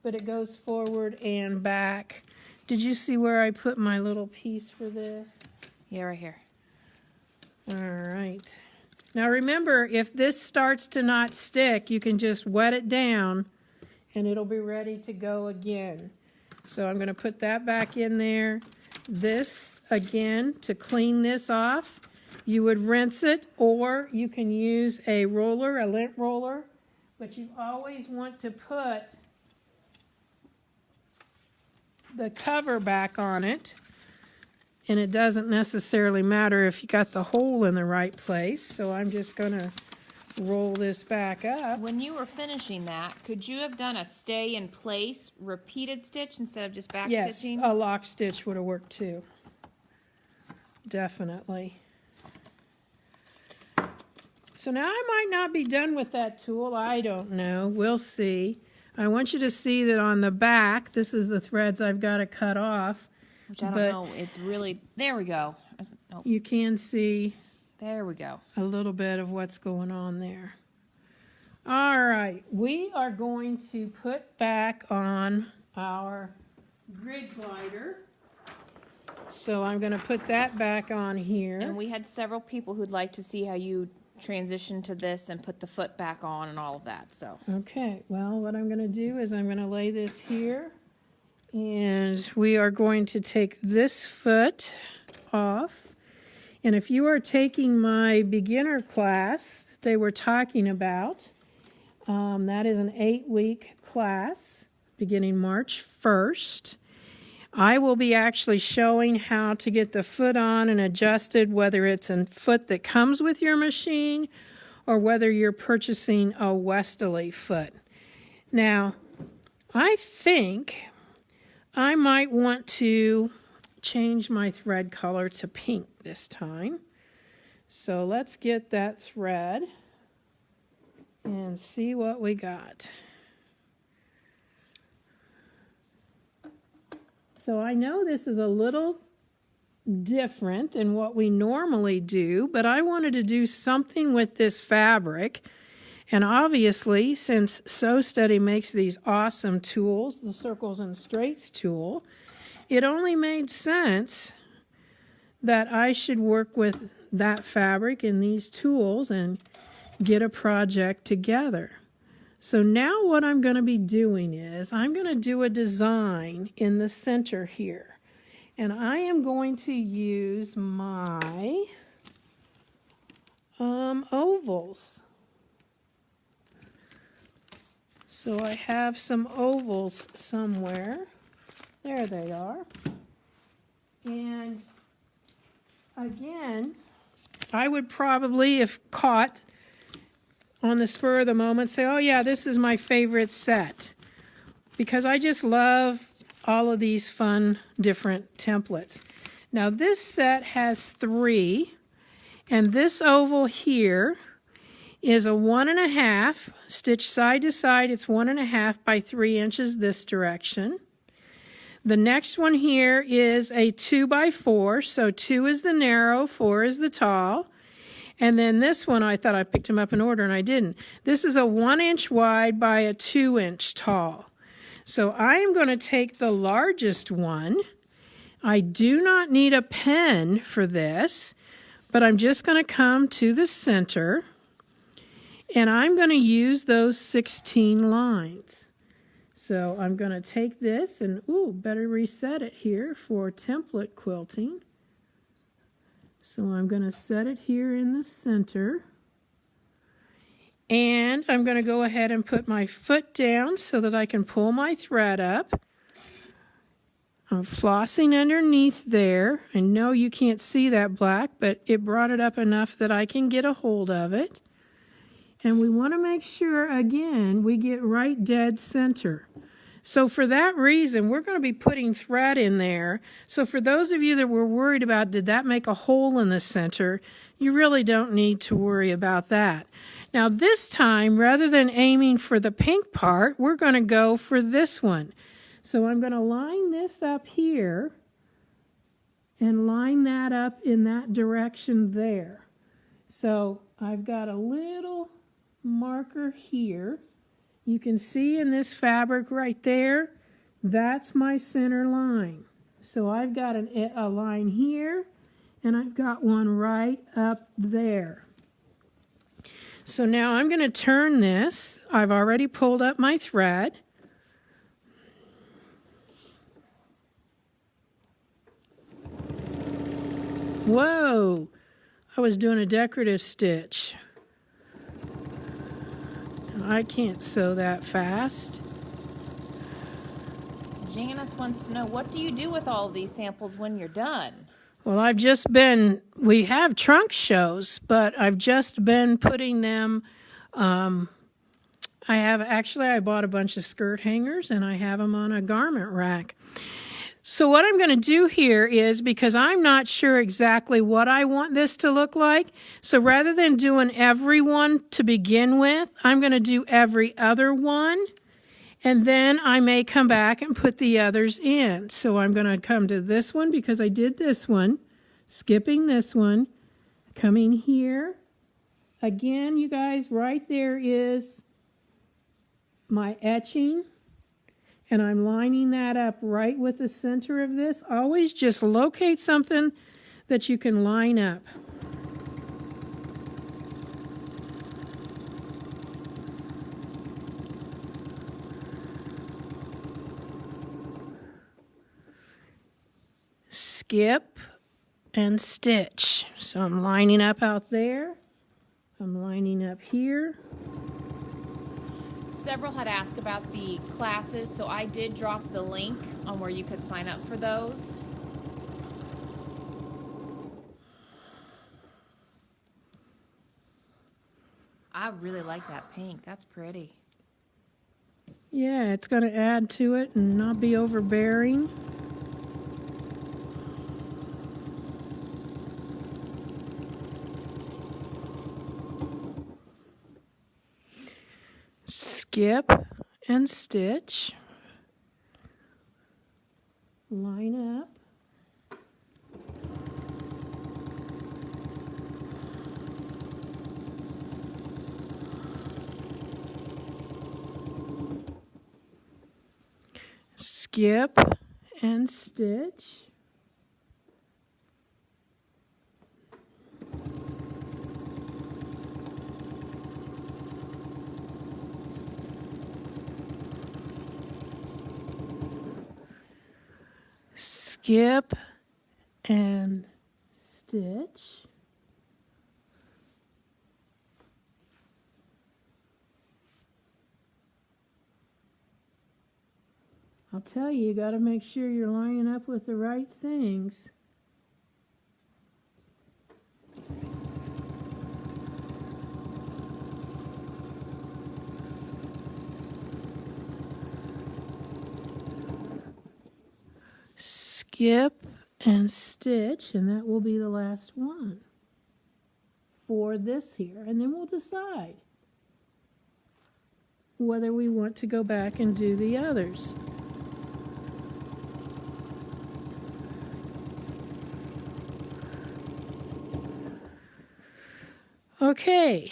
but it goes forward and back. Did you see where I put my little piece for this? Yeah, right here. All right. Now remember, if this starts to not stick, you can just wet it down and it'll be ready to go again. So I'm going to put that back in there. This, again, to clean this off, you would rinse it, or you can use a roller, a lint roller, but you always want to put the cover back on it. And it doesn't necessarily matter if you got the hole in the right place. So I'm just going to roll this back up. When you were finishing that, could you have done a stay in place repeated stitch instead of just back Yes, stitching? a lock stitch would have worked too. Definitely. So now I might not be done with that tool. I don't know. We'll see. I want you to see that on the back, this is the threads I've got to cut off. Which I don't but know. It's really, there we go. Oh, you can see there we go. a little bit of what's going on there. All right, we are going to put back on our grid glider. So I'm going to put that back on here. And we had several people who'd like to see how you transition to this and put the foot back on and all of that. So Okay, well, what I'm going to do is I'm going to lay this here. And we are going to take this foot off. And if you are taking my beginner class that they were talking about, that is an 8-week class beginning March 1st. I will be actually showing how to get the foot on and adjusted, whether it's a foot that comes with your machine or whether you're purchasing a Westerly foot. Now, I think I might want to change my thread color to pink this time. So let's get that thread and see what we got. So I know this is a little different than what we normally do, but I wanted to do something with this fabric. And obviously, since Sew Steady makes these awesome tools, the Circles and Straights tool, it only made sense that I should work with that fabric and these tools and get a project together. So now what I'm going to be doing is I'm going to do a design in the center here. And I am going to use my ovals. So I have some ovals somewhere. There they are. And again, I would probably, if caught on the spur of the moment, say, oh yeah, this is my favorite set. Because I just love all of these fun different templates. Now this set has 3, and this oval here is a 1.5, stitch side to side. It's 1.5 by 3 inches this direction. The next one here is a 2 by 4, so 2 is the narrow, 4 is the tall. And then this one, I thought I picked them up in order, and I didn't. This is a 1 inch wide by a 2 inch tall. So I am going to take the largest one. I do not need a pen for this, but I'm just going to come to the center. And I'm going to use those 16 lines. So I'm going to take this and, better reset it here for template quilting. So I'm going to set it here in the center. And I'm going to go ahead and put my foot down so that I can pull my thread up. I'm flossing underneath there. I know you can't see that black, but it brought it up enough that I can get a hold of it. And we want to make sure, again, we get right dead center. So for that reason, we're going to be putting thread in there. So for those of you that were worried about, did that make a hole in the center? you really don't need to worry about that. Now this time, rather than aiming for the pink part, we're going to go for this one. So I'm going to line this up here and line that up in that direction there. So I've got a little marker here. You can see in this fabric right there, that's my center line. So I've got a line here, and I've got one right up there. So now I'm going to turn this. I've already pulled up my thread. Whoa! I was doing a decorative stitch. I can't sew that fast. Janice wants to know, what do you do with all of these samples when you're done? Well, we have trunk shows, but I've just been putting them, I bought a bunch of skirt hangers and I have them on a garment rack. So what I'm going to do here is, because I'm not sure exactly what I want this to look like, so rather than doing every one to begin with, I'm going to do every other one, and then I may come back and put the others in. So I'm going to come to this one because I did this one, skipping this one, coming here. Again, you guys, right there is my etching. And I'm lining that up right with the center of this. Always just locate something that you can line up. Skip and stitch. So I'm lining up out there. I'm lining up here. Several had asked about the classes, so I did drop the link on where you could sign up for those. I really like that pink. That's pretty. Yeah, it's going to add to it and not be overbearing. Skip and stitch, line up, skip and stitch, skip and stitch, I'll tell you, you got to make sure you're lining up with the right things. Skip and stitch, and that will be the last one for this here, and then we'll decide whether we want to go back and do the others. Okay,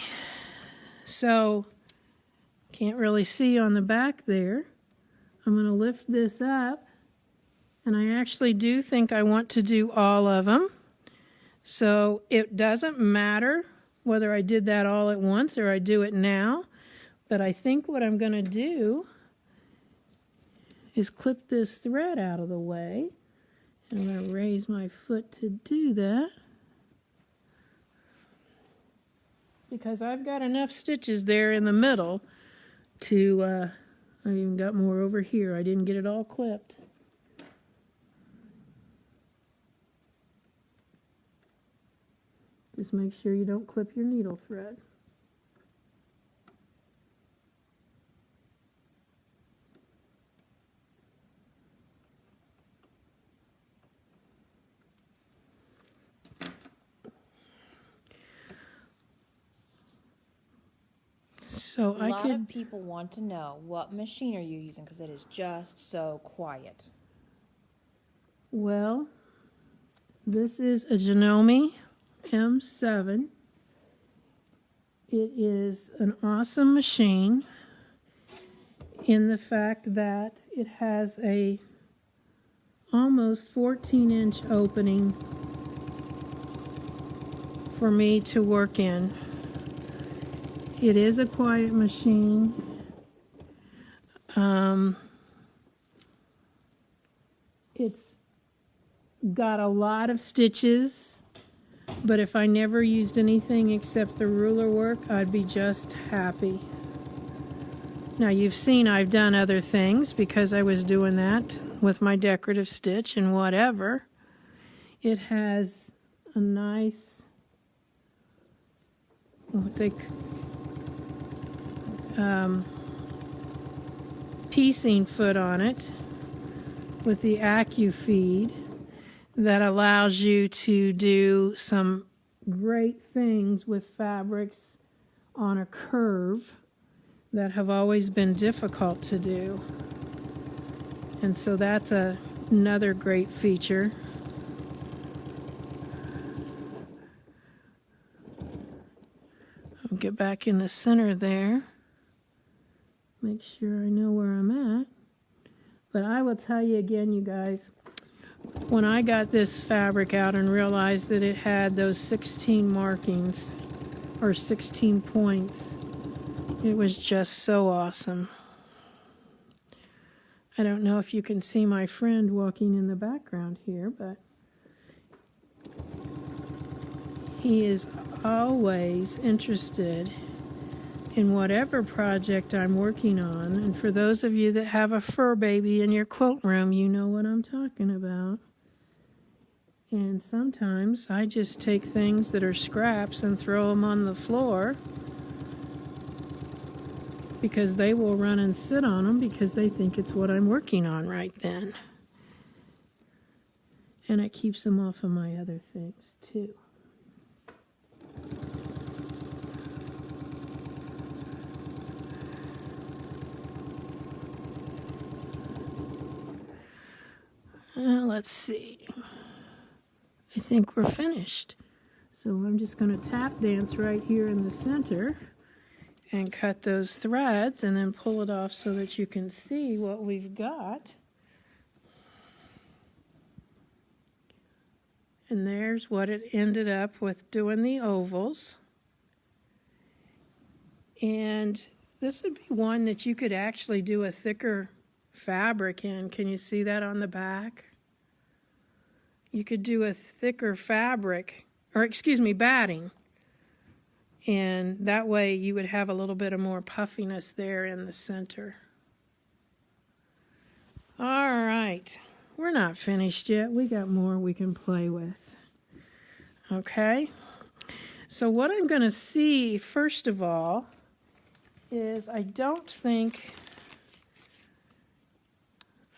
so can't really see on the back there. I'm going to lift this up, and I actually do think I want to do all of them. So it doesn't matter whether I did that all at once or I do it now, but I think what I'm going to do is clip this thread out of the way. And I'm going to raise my foot to do that, because I've got enough stitches there in the middle to, I've even got more over here. I didn't get it all clipped. Just make sure you don't clip your needle thread. So A lot of people want to know, what machine are you using? Because it is just so quiet. Well, this is a Janome M7. It is an awesome machine in the fact that it has a almost 14-inch opening for me to work in. It is a quiet machine. It's got a lot of stitches, but if I never used anything except the ruler work, I'd be just happy. Now you've seen I've done other things because I was doing that with my decorative stitch and whatever. It has a nice, piecing foot on it with the AccuFeed that allows you to do some great things with fabrics on a curve that have always been difficult to do. And so that's another great feature. I'll get back in the center there. Make sure I know where I'm at. But I will tell you again, you guys, when I got this fabric out and realized that it had those 16 markings, or 16 points, it was just so awesome. I don't know if you can see my friend walking in the background here, but he is always interested in whatever project I'm working on. And for those of you that have a fur baby in your quilt room, you know what I'm talking about. And sometimes I just take things that are scraps and throw them on the floor because they will run and sit on them because they think it's what I'm working on right then. And it keeps them off of my other things too. Let's see. I think we're finished. So I'm just going to tap dance right here in the center and cut those threads and then pull it off so that you can see what we've got. And there's what it ended up with doing the ovals. And this would be one that you could actually do a thicker fabric in. Can you see that on the back? You could do a thicker fabric, or excuse me, batting. And that way you would have a little bit of more puffiness there in the center. All right, we're not finished yet. We got more we can play with. Okay, so what I'm going to see first of all is I don't think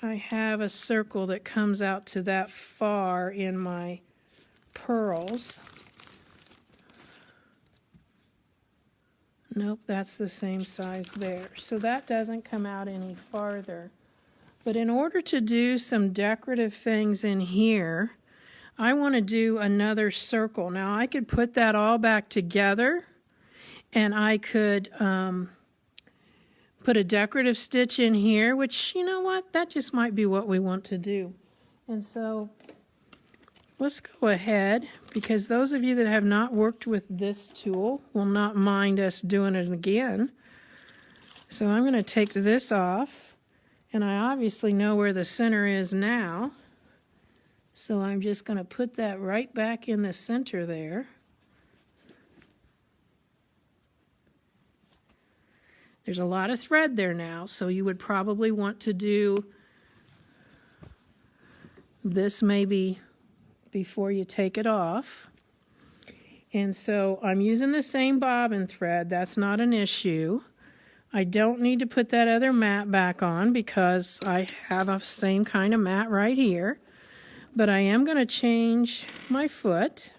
I have a circle that comes out to that far in my pearls. Nope, that's the same size there. So that doesn't come out any farther. But in order to do some decorative things in here, I want to do another circle. Now I could put that all back together and I could put a decorative stitch in here, which, you know what, that just might be what we want to do. And so let's go ahead, because those of you that have not worked with this tool will not mind us doing it again. So I'm going to take this off, and I obviously know where the center is now. So I'm just going to put that right back in the center there. There's a lot of thread there now, so you would probably want to do this maybe before you take it off. And so I'm using the same bobbin thread. That's not an issue. I don't need to put that other mat back on because I have a same kind of mat right here. But I am going to change my foot.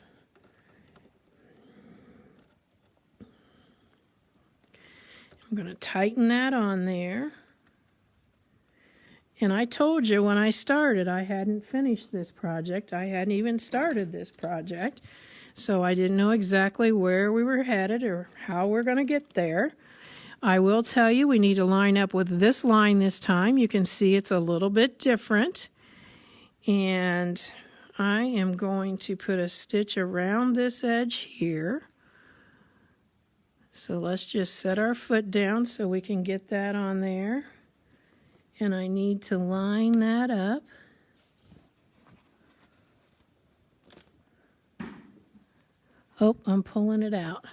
I'm going to tighten that on there. And I told you when I started I hadn't finished this project. I hadn't even started this project. So I didn't know exactly where we were headed or how we're going to get there. I will tell you we need to line up with this line this time. You can see it's a little bit different. And I am going to put a stitch around this edge here. So let's just set our foot down so we can get that on there. And I need to line that up. Oh, I'm pulling it out.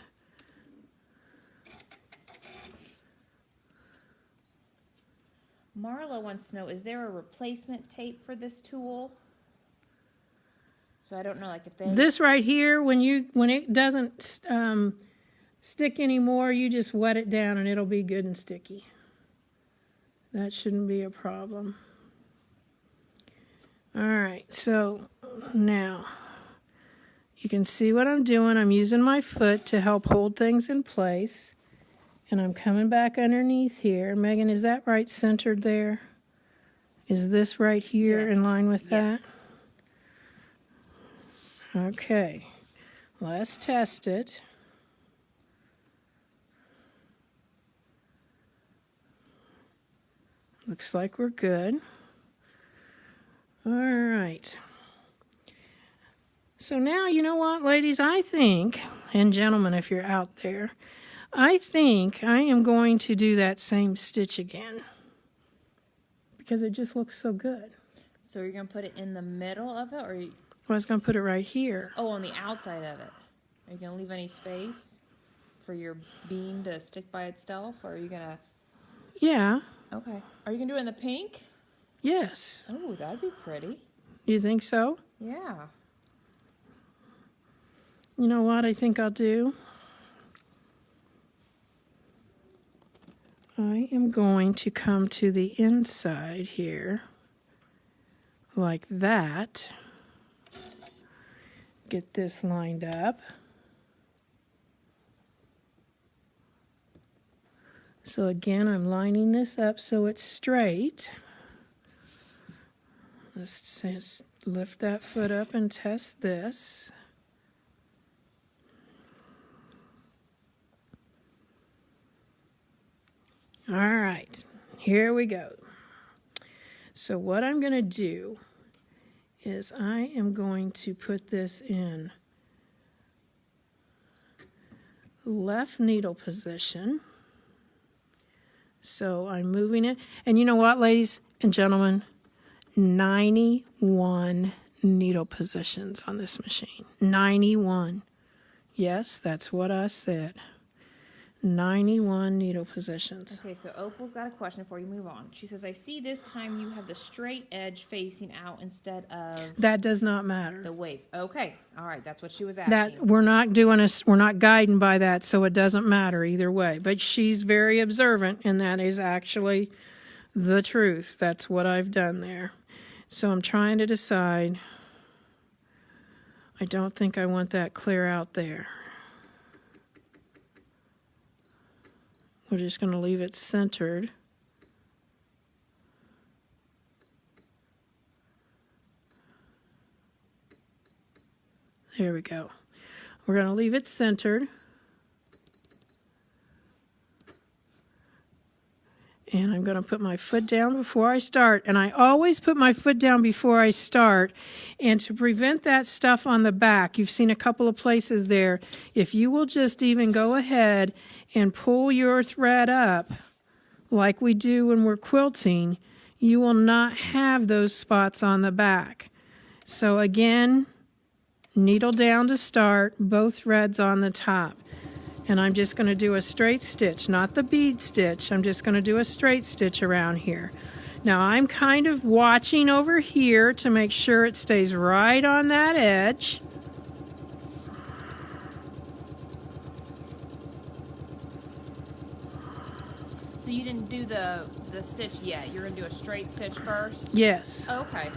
Marla wants to know, is there a replacement tape for this tool? So I don't know, like if they... This right here, when it doesn't stick anymore, you just wet it down and it'll be good and sticky. That shouldn't be a problem. All right, so now you can see what I'm doing. I'm using my foot to help hold things in place. And I'm coming back underneath here. Megan, is that right centered there? Is this right here Yes. in line with Yes. that? Okay, let's test it. Looks like we're good. All right. So now, you know what, ladies? I think, and gentlemen, if you're out there, I think I am going to do that same stitch again because it just looks so good. So you're going to put it in the middle of it, or... I was going to put it right here. Oh, on the outside of it. Are you going to leave any space for your beam to stick by itself, or are you going to... Yeah. Okay. Are you going to do it in the pink? Yes. Oh, that'd be pretty. You think so? Yeah. You know what I think I'll do? I am going to come to the inside here like that. Get this lined up. So again, I'm lining this up so it's straight. Let's just lift that foot up and test this. All right, here we go. So what I'm going to do is I am going to put this in left needle position. So I'm moving it. And you know what, ladies and gentlemen? 91 needle positions on this machine. 91. Yes, that's what I said. 91 needle positions. Okay, so Opal's got a question before you move on. She says, I see this time you have the straight edge facing out instead of That does not matter. the waves. Okay, all right, that's what she was asking. That we're not guiding by that, so it doesn't matter either way. But she's very observant, and that is actually the truth. That's what I've done there. So I'm trying to decide. I don't think I want that clear out there. We're just going to leave it centered. There we go. We're going to leave it centered. And I'm going to put my foot down before I start. And I always put my foot down before I start. And to prevent that stuff on the back, you've seen a couple of places there. If you will just even go ahead and pull your thread up like we do when we're quilting, you will not have those spots on the back. So again, needle down to start, both threads on the top. And I'm just going to do a straight stitch, not the bead stitch. I'm just going to do a straight stitch around here. Now I'm kind of watching over here to make sure it stays right on that edge. So you didn't do the stitch yet. You're going to do a straight stitch first? Yes. Okay.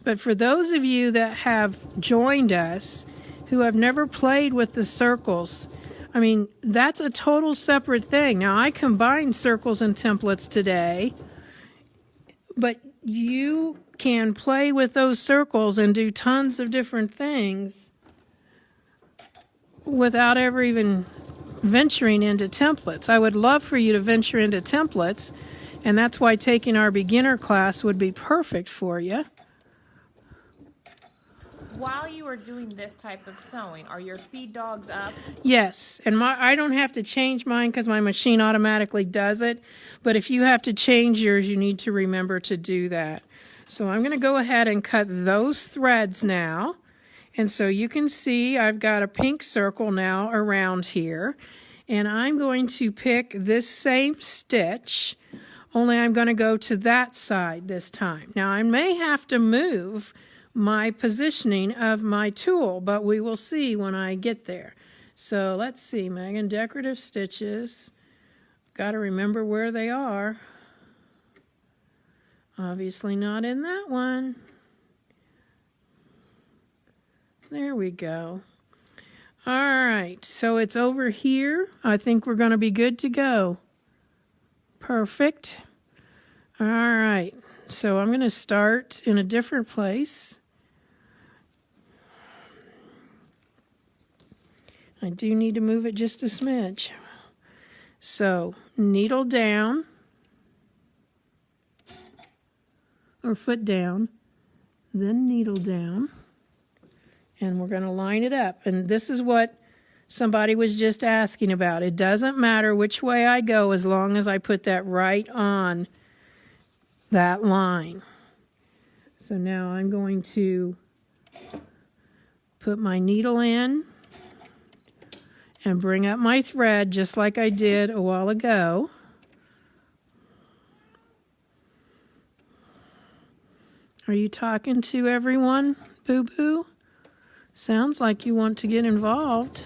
But for those of you that have joined us who have never played with the circles, I mean, that's a total separate thing. Now, I combined circles and templates today, but you can play with those circles and do tons of different things without ever even venturing into templates. I would love for you to venture into templates, and that's why taking our beginner class would be perfect for you. While you are doing this type of sewing, are your feed dogs up? Yes, and I don't have to change mine because my machine automatically does it, but if you have to change yours, you need to remember to do that. So I'm going to go ahead and cut those threads now. And so you can see I've got a pink circle now around here, and I'm going to pick this same stitch, only I'm going to go to that side this time. Now I may have to move my positioning of my tool, but we will see when I get there. So let's see, Megan, decorative stitches. Got to remember where they are. Obviously not in that one. There we go. All right, so it's over here. I think we're going to be good to go. Perfect. All right, so I'm going to start in a different place. I do need to move it just a smidge. So needle down, or foot down, then needle down, and we're going to line it up. And this is what somebody was just asking about. It doesn't matter which way I go as long as I put that right on that line. So now I'm going to put my needle in and bring up my thread just like I did a while ago. Are you talking to everyone, Boo Boo? Sounds like you want to get involved.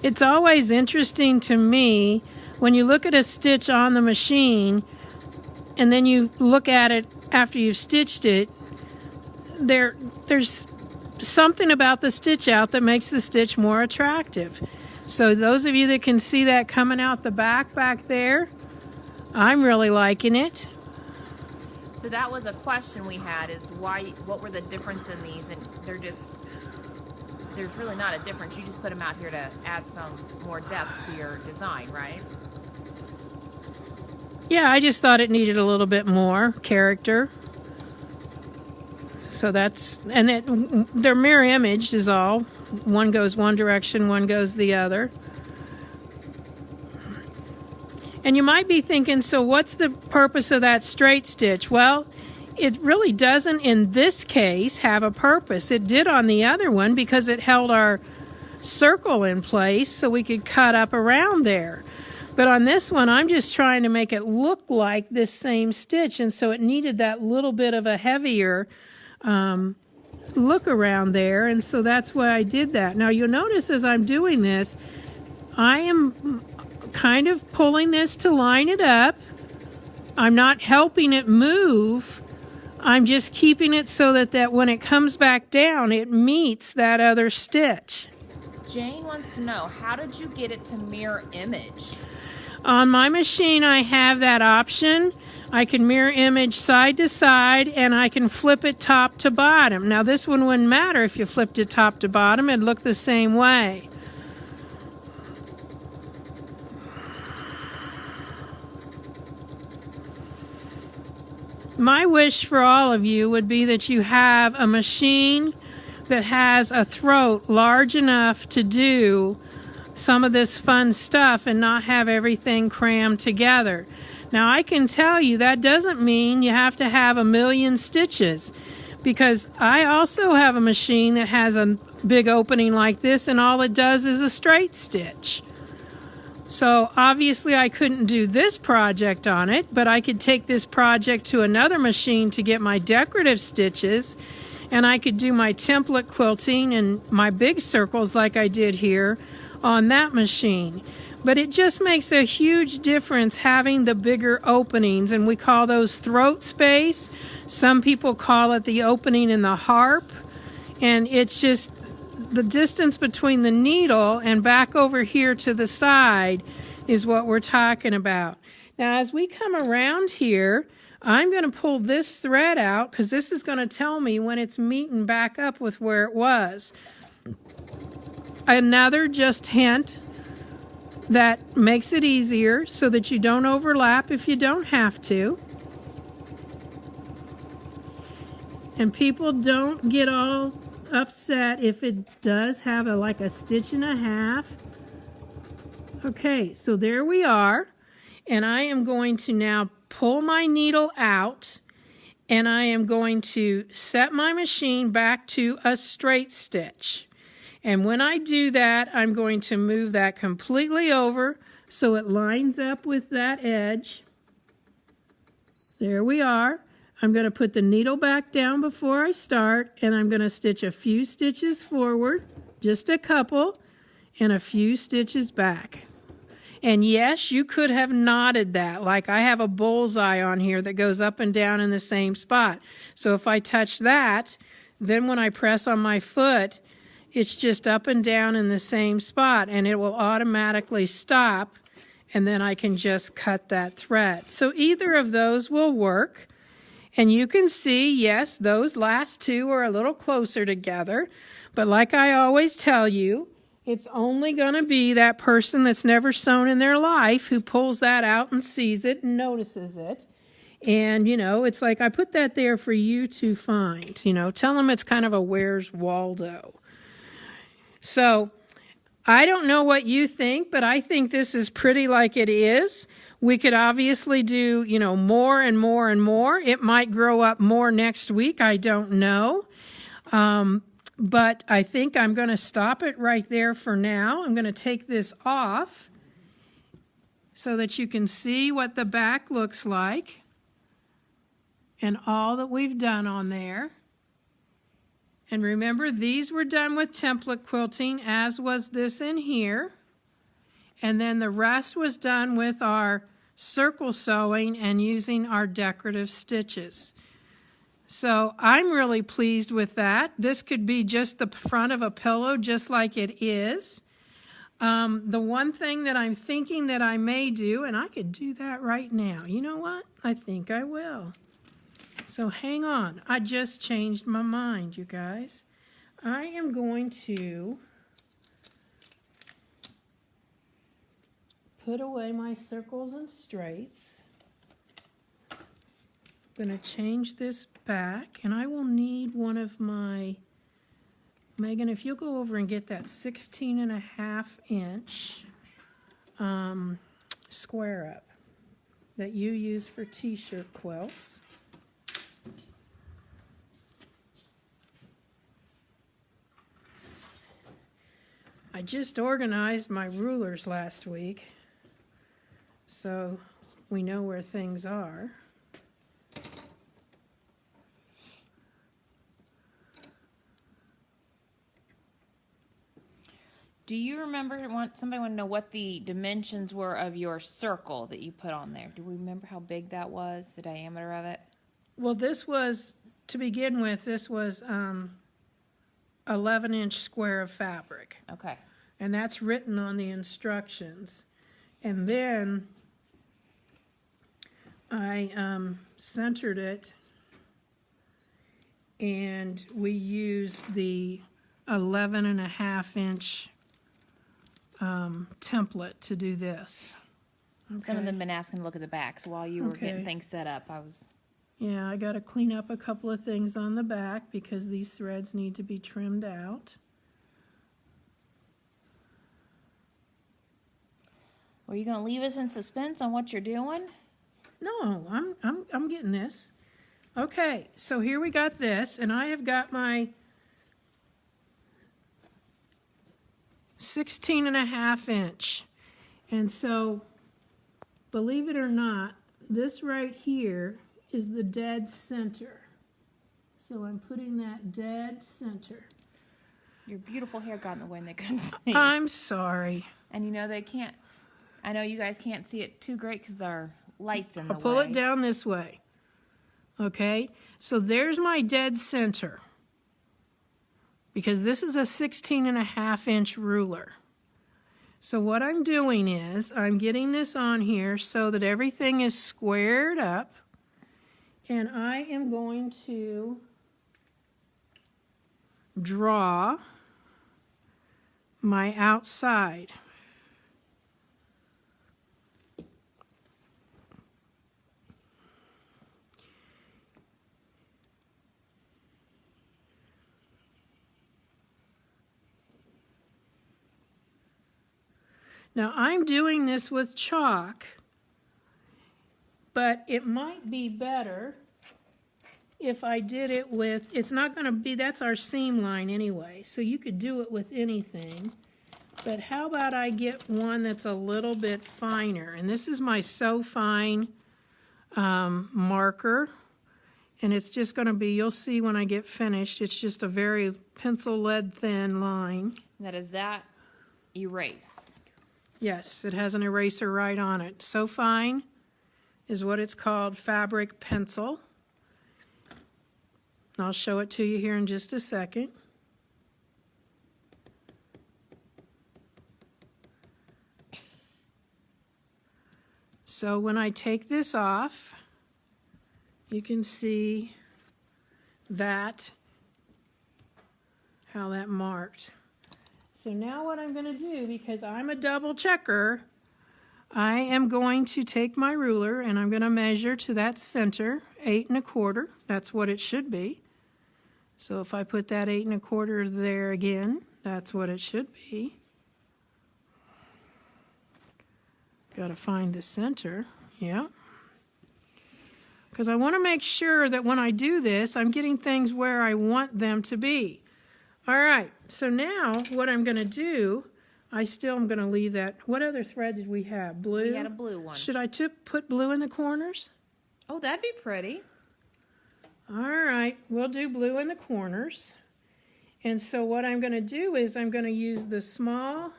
It's always interesting to me when you look at a stitch on the machine and then you look at it after you've stitched it, there's something about the stitch out that makes the stitch more attractive. So those of you that can see that coming out the back there, I'm really liking it. So that was a question we had, is what were the difference in these? And there's really not a difference. You just put them out here to add some more depth to your design, right? Yeah, I just thought it needed a little bit more character. So they're mirror imaged is all. One goes one direction, one goes the other. And you might be thinking, so what's the purpose of that straight stitch? Well, it really doesn't in this case have a purpose. It did on the other one because it held our circle in place so we could cut up around there. But on this one, I'm just trying to make it look like this same stitch, and so it needed that little bit of a heavier look around there, and so that's why I did that. Now you'll notice as I'm doing this, I am kind of pulling this to line it up. I'm not helping it move. I'm just keeping it so that when it comes back down, it meets that other stitch. Jane wants to know, how did you get it to mirror image? On my machine, I have that option. I can mirror image side to side, and I can flip it top to bottom. Now, this one wouldn't matter if you flipped it top to bottom. It'd look the same way. My wish for all of you would be that you have a machine that has a throat large enough to do some of this fun stuff and not have everything crammed together. Now, I can tell you that doesn't mean you have to have a million stitches, because I also have a machine that has a big opening like this, and all it does is a straight stitch. So obviously I couldn't do this project on it, but I could take this project to another machine to get my decorative stitches, and I could do my template quilting and my big circles like I did here on that machine. But it just makes a huge difference having the bigger openings, and we call those throat space. Some people call it the opening in the harp, and it's just the distance between the needle and back over here to the side is what we're talking about. Now, as we come around here, I'm going to pull this thread out because this is going to tell me when it's meeting back up with where it was. Another just hint that makes it easier so that you don't overlap if you don't have to. And people don't get all upset if it does have like a stitch and a half. Okay, so there we are, and I am going to now pull my needle out, and I am going to set my machine back to a straight stitch. And when I do that, I'm going to move that completely over so it lines up with that edge. There we are. I'm going to put the needle back down before I start, and I'm going to stitch a few stitches forward, just a couple, and a few stitches back. And yes, you could have knotted that, like I have a bullseye on here that goes up and down in the same spot. So if I touch that, then when I press on my foot, it's just up and down in the same spot, and it will automatically stop, and then I can just cut that thread. So either of those will work. And you can see, yes, those last two are a little closer together. But like I always tell you, it's only going to be that person that's never sewn in their life who pulls that out and sees it and notices it. And, you know, it's like I put that there for you to find. You know, tell them it's kind of a Where's Waldo. So I don't know what you think, but I think this is pretty like it is. We could obviously do, you know, more and more and more. It might grow up more next week. I don't know. But I think I'm going to stop it right there for now. I'm going to take this off so that you can see what the back looks like and all that we've done on there. And remember, these were done with template quilting, as was this in here. And then the rest was done with our circle sewing and using our decorative stitches. So I'm really pleased with that. This could be just the front of a pillow, just like it is. The one thing that I'm thinking that I may do, and I could do that right now. You know what? I think I will. So hang on. I just changed my mind, you guys. I am going to put away my circles and straights. I'm going to change this back, and I will need one of my, Megan, if you'll go over and get that 16.5-inch square up that you use for t-shirt quilts. I just organized my rulers last week, so we know where things are. Do you remember, somebody want to know what the dimensions were of your circle that you put on there? Do we remember how big that was, the diameter of it? Well, this was, to begin with, this was 11-inch square of fabric. Okay. And that's written on the instructions. And then I centered it, and we used the 11.5-inch template to do this. Okay. Some of them have been asking to look at the back, so while you were getting things set up, I was... Yeah, I got to clean up a couple of things on the back because these threads need to be trimmed out. Were you going to leave us in suspense on what you're doing? No, I'm getting this. Okay, so here we got this, and I have got my 16.5-inch. And so, believe it or not, this right here is the dead center. So I'm putting that dead center. Your beautiful hair got in the way and they couldn't see. I'm sorry. And you know they can't, I know you guys can't see it too great because our light's in the I'll way. pull it down this way. Okay, so there's my dead center. Because this is a 16.5-inch ruler. So what I'm doing is I'm getting this on here so that everything is squared up. And I am going to draw my outside. Now I'm doing this with chalk, but it might be better if I did it with, it's not going to be, that's our seam line anyway, so you could do it with anything. But how about I get one that's a little bit finer? And this is my So Fine marker. And it's just going to be, you'll see when I get finished, it's just a very pencil lead thin line. That is that erase. Yes, it has an eraser right on it. So Fine is what it's called, fabric pencil. I'll show it to you here in just a second. So when I take this off, you can see that, how that marked. So now what I'm going to do, because I'm a double checker, I am going to take my ruler and I'm going to measure to that center, 8 1/4. That's what it should be. So if I put that 8 1/4 there again, that's what it should be. Got to find the center, yeah. Because I want to make sure that when I do this, I'm getting things where I want them to be. All right, so now what I'm going to do, I still am going to leave that. What other thread did we have? Blue? We had a blue one. Should I put blue in the corners? Oh, that'd be pretty. All right, we'll do blue in the corners. And so what I'm going to do is I'm going to use the small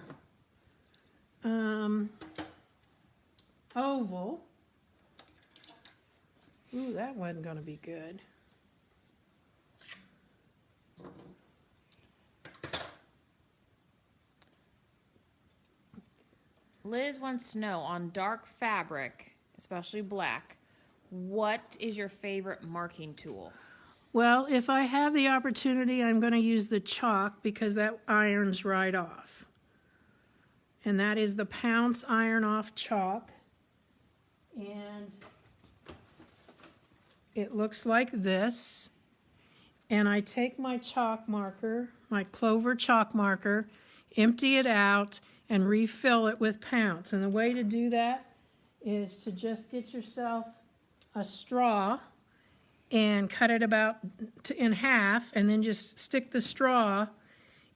oval. Ooh, that wasn't going to be good. Liz wants to know, on dark fabric, especially black, what is your favorite marking tool? Well, if I have the opportunity, I'm going to use the chalk because that irons right off. And that is the Pounce Iron Off Chalk. And it looks like this. And I take my chalk marker, my Clover chalk marker, empty it out, and refill it with Pounce. And the way to do that is to just get yourself a straw and cut it about in half, and then just stick the straw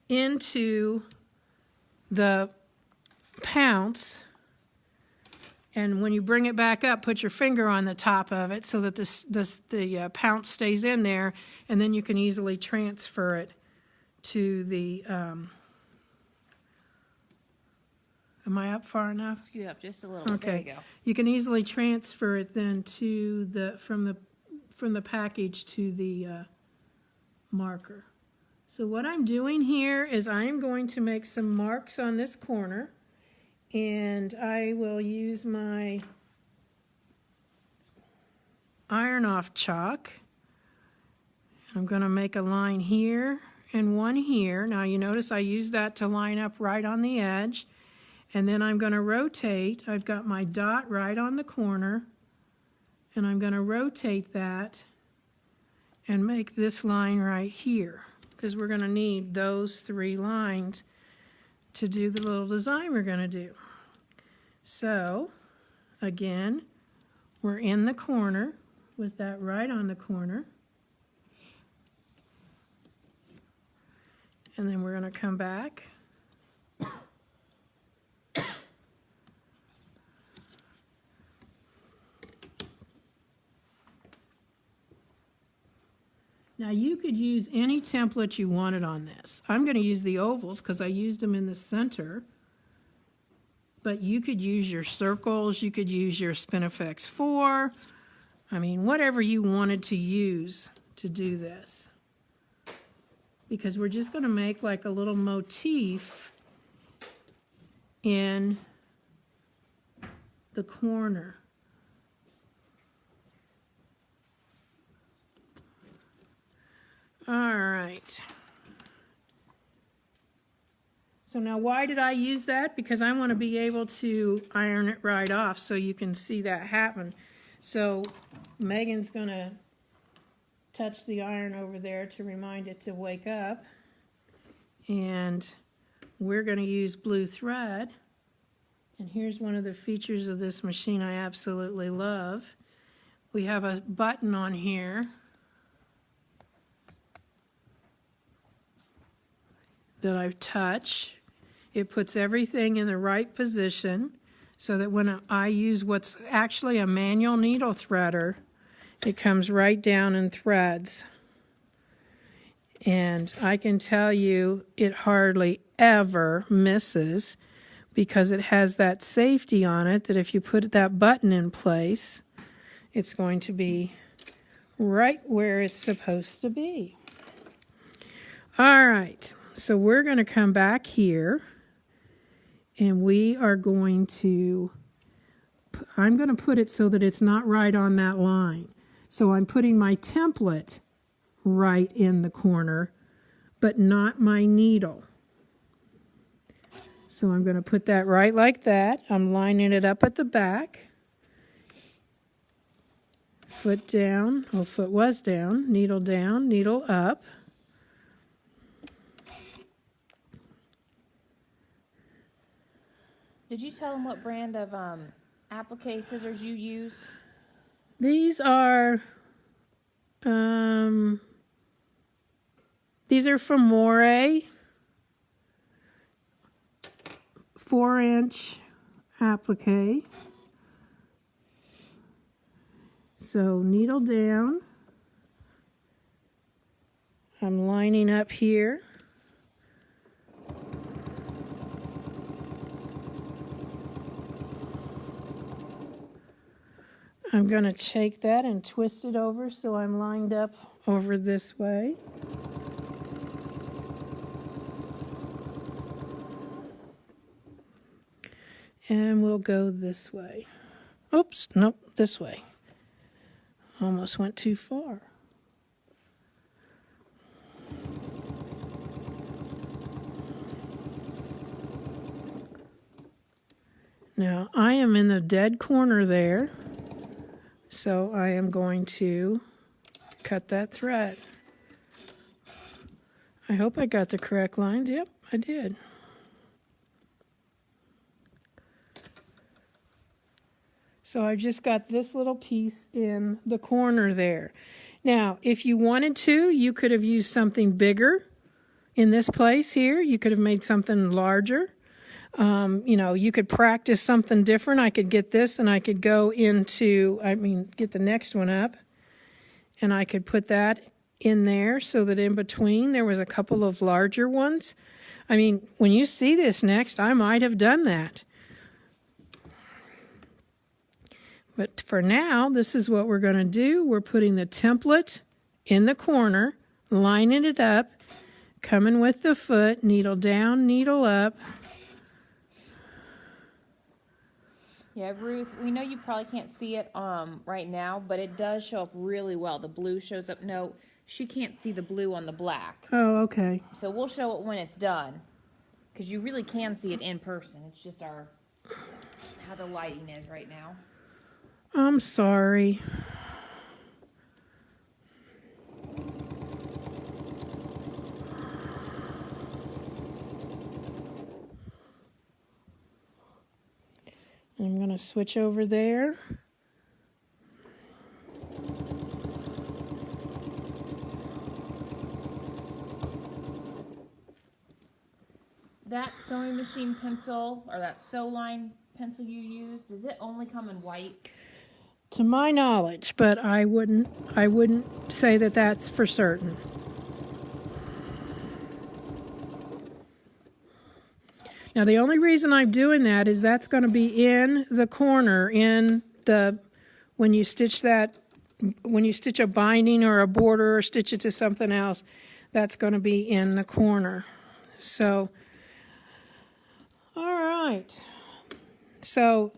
into the Pounce. And when you bring it back up, put your finger on the top of it so that the Pounce stays in there, and then you can easily transfer it to the. Am I up far enough? Scoot up just a little bit. Okay. There you go. You can easily transfer it then to from the package to the marker. So what I'm doing here is I am going to make some marks on this corner, and I will use my Iron Off chalk. I'm going to make a line here and one here. Now you notice I use that to line up right on the edge. And then I'm going to rotate. I've got my dot right on the corner, and I'm going to rotate that and make this line right here, because we're going to need those 3 lines to do the little design we're going to do. So, again, we're in the corner with that right on the corner. And then we're going to come back you could use any template you wanted on this. I'm going to use the ovals because I used them in the center. But you could use your circles, you could use your Spinifex 4. I mean, whatever you wanted to use to do this. Because we're just going to make like a little motif in the corner. All right. So now why did I use that? Because I want to be able to iron it right off so you can see that happen. So Megan's going to touch the iron over there to remind it to wake up. And we're going to use blue thread. And here's one of the features of this machine I absolutely love. We have a button on here that I touch. It puts everything in the right position so that when I use what's actually a manual needle threader, it comes right down and threads. And I can tell you it hardly ever misses because it has that safety on it that if you put that button in place, it's going to be right where it's supposed to be. All right. So we're going to come back here and we are going to, I'm going to put it so that it's not right on that line. So I'm putting my template right in the corner, but not my needle. So I'm going to put that right like that. I'm lining it up at the back. Foot down, oh, foot was down, needle up. Did you tell them what brand of applique scissors you use? These are from Moray, 4-inch applique. So needle down. I'm lining up here. I'm going to take that and twist it over so I'm lined up over this way. And we'll go this way. Oops, nope, this way. Almost went too far. Now, I am in the dead corner there. So I am going to cut that thread. I hope I got the correct lines. Yep, I did. So I've just got this little piece in the corner there. Now, if you wanted to, you could have used something bigger in this place here. You could have made something larger. You could practice something different. I could get this and I could go into, get the next one up. And I could put that in there so that in between there was a couple of larger ones. When you see this next, I might have done that. But for now, this is what we're going to do. We're putting the template in the corner, lining it up, coming with the foot, needle down, needle up. Yeah, Ruth, we know you probably can't see it right now, but it does show up really well. The blue shows up. No, she can't see the blue on the black. Oh, okay. So we'll show it when it's done, because you really can see it in person. It's just how the lighting is right now. I'm sorry. I'm going to switch over there. That sewing machine pencil, or that sew line pencil you used, does it only come in white? to my knowledge, but I wouldn't say that that's for certain. Now the only reason I'm doing that is that's going to be in the corner in the when you stitch a binding or a border or stitch it to something else, that's going to be in the corner. So all right. So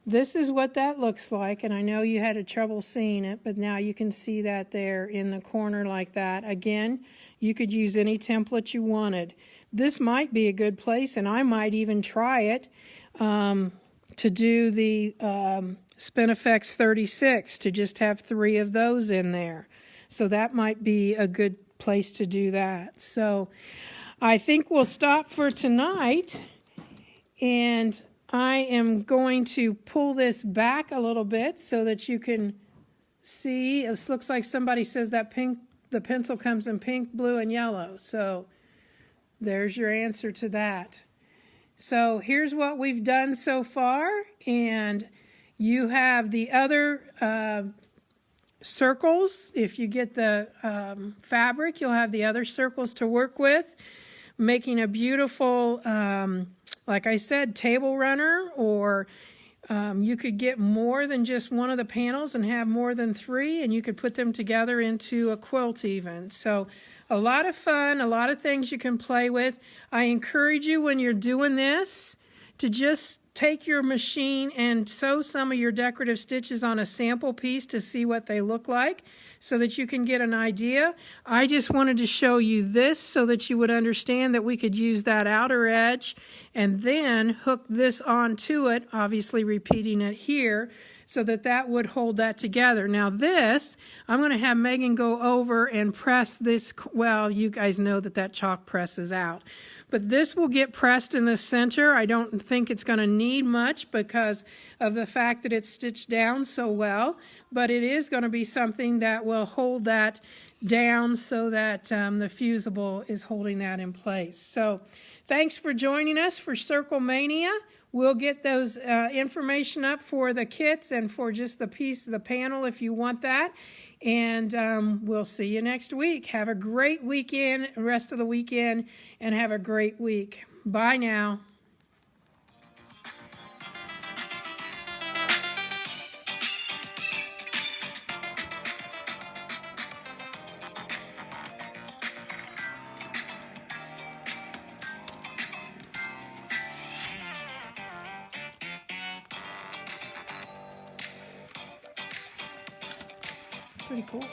this is what that looks like, and I know you had trouble seeing it, but now you can see that there in the corner like that. Again, you could use any template you wanted. This might be a good place, and I might even try it to do the Spinifex 36, to just have 3 of those in there. So that might be a good place to do that. So I think we'll stop for tonight, and I am going to pull this back a little bit so that you can see. This looks like somebody says that the pencil comes in pink, blue, and yellow. So there's your answer to that. So here's what we've done so far, and you have the other circles. If you get the fabric, you'll have the other circles to work with, making a beautiful like I said, table runner, or you could get more than just one of the panels and have more than 3, and you could put them together into a quilt even. So a lot of fun, a lot of things you can play with. I encourage you when you're doing this to just take your machine and sew some of your decorative stitches on a sample piece to see what they look like so that you can get an idea. I just wanted to show you this so that you would understand that we could use that outer edge and then hook this onto it, obviously repeating it here, so that that would hold that together. Now this, I'm going to have Megan go over and press this. Well, you guys know that that chalk presses out. But this will get pressed in the center. I don't think it's going to need much because of the fact that it's stitched down so well. But it is going to be something that will hold that down so that the fusible is holding that in place. So thanks for joining us for Circle Mania. We'll get those information up for the kits and for just the piece of the panel if you want that. And we'll see you next week. Have a great weekend, rest of the weekend, and have a great week. Bye now. Pretty cool.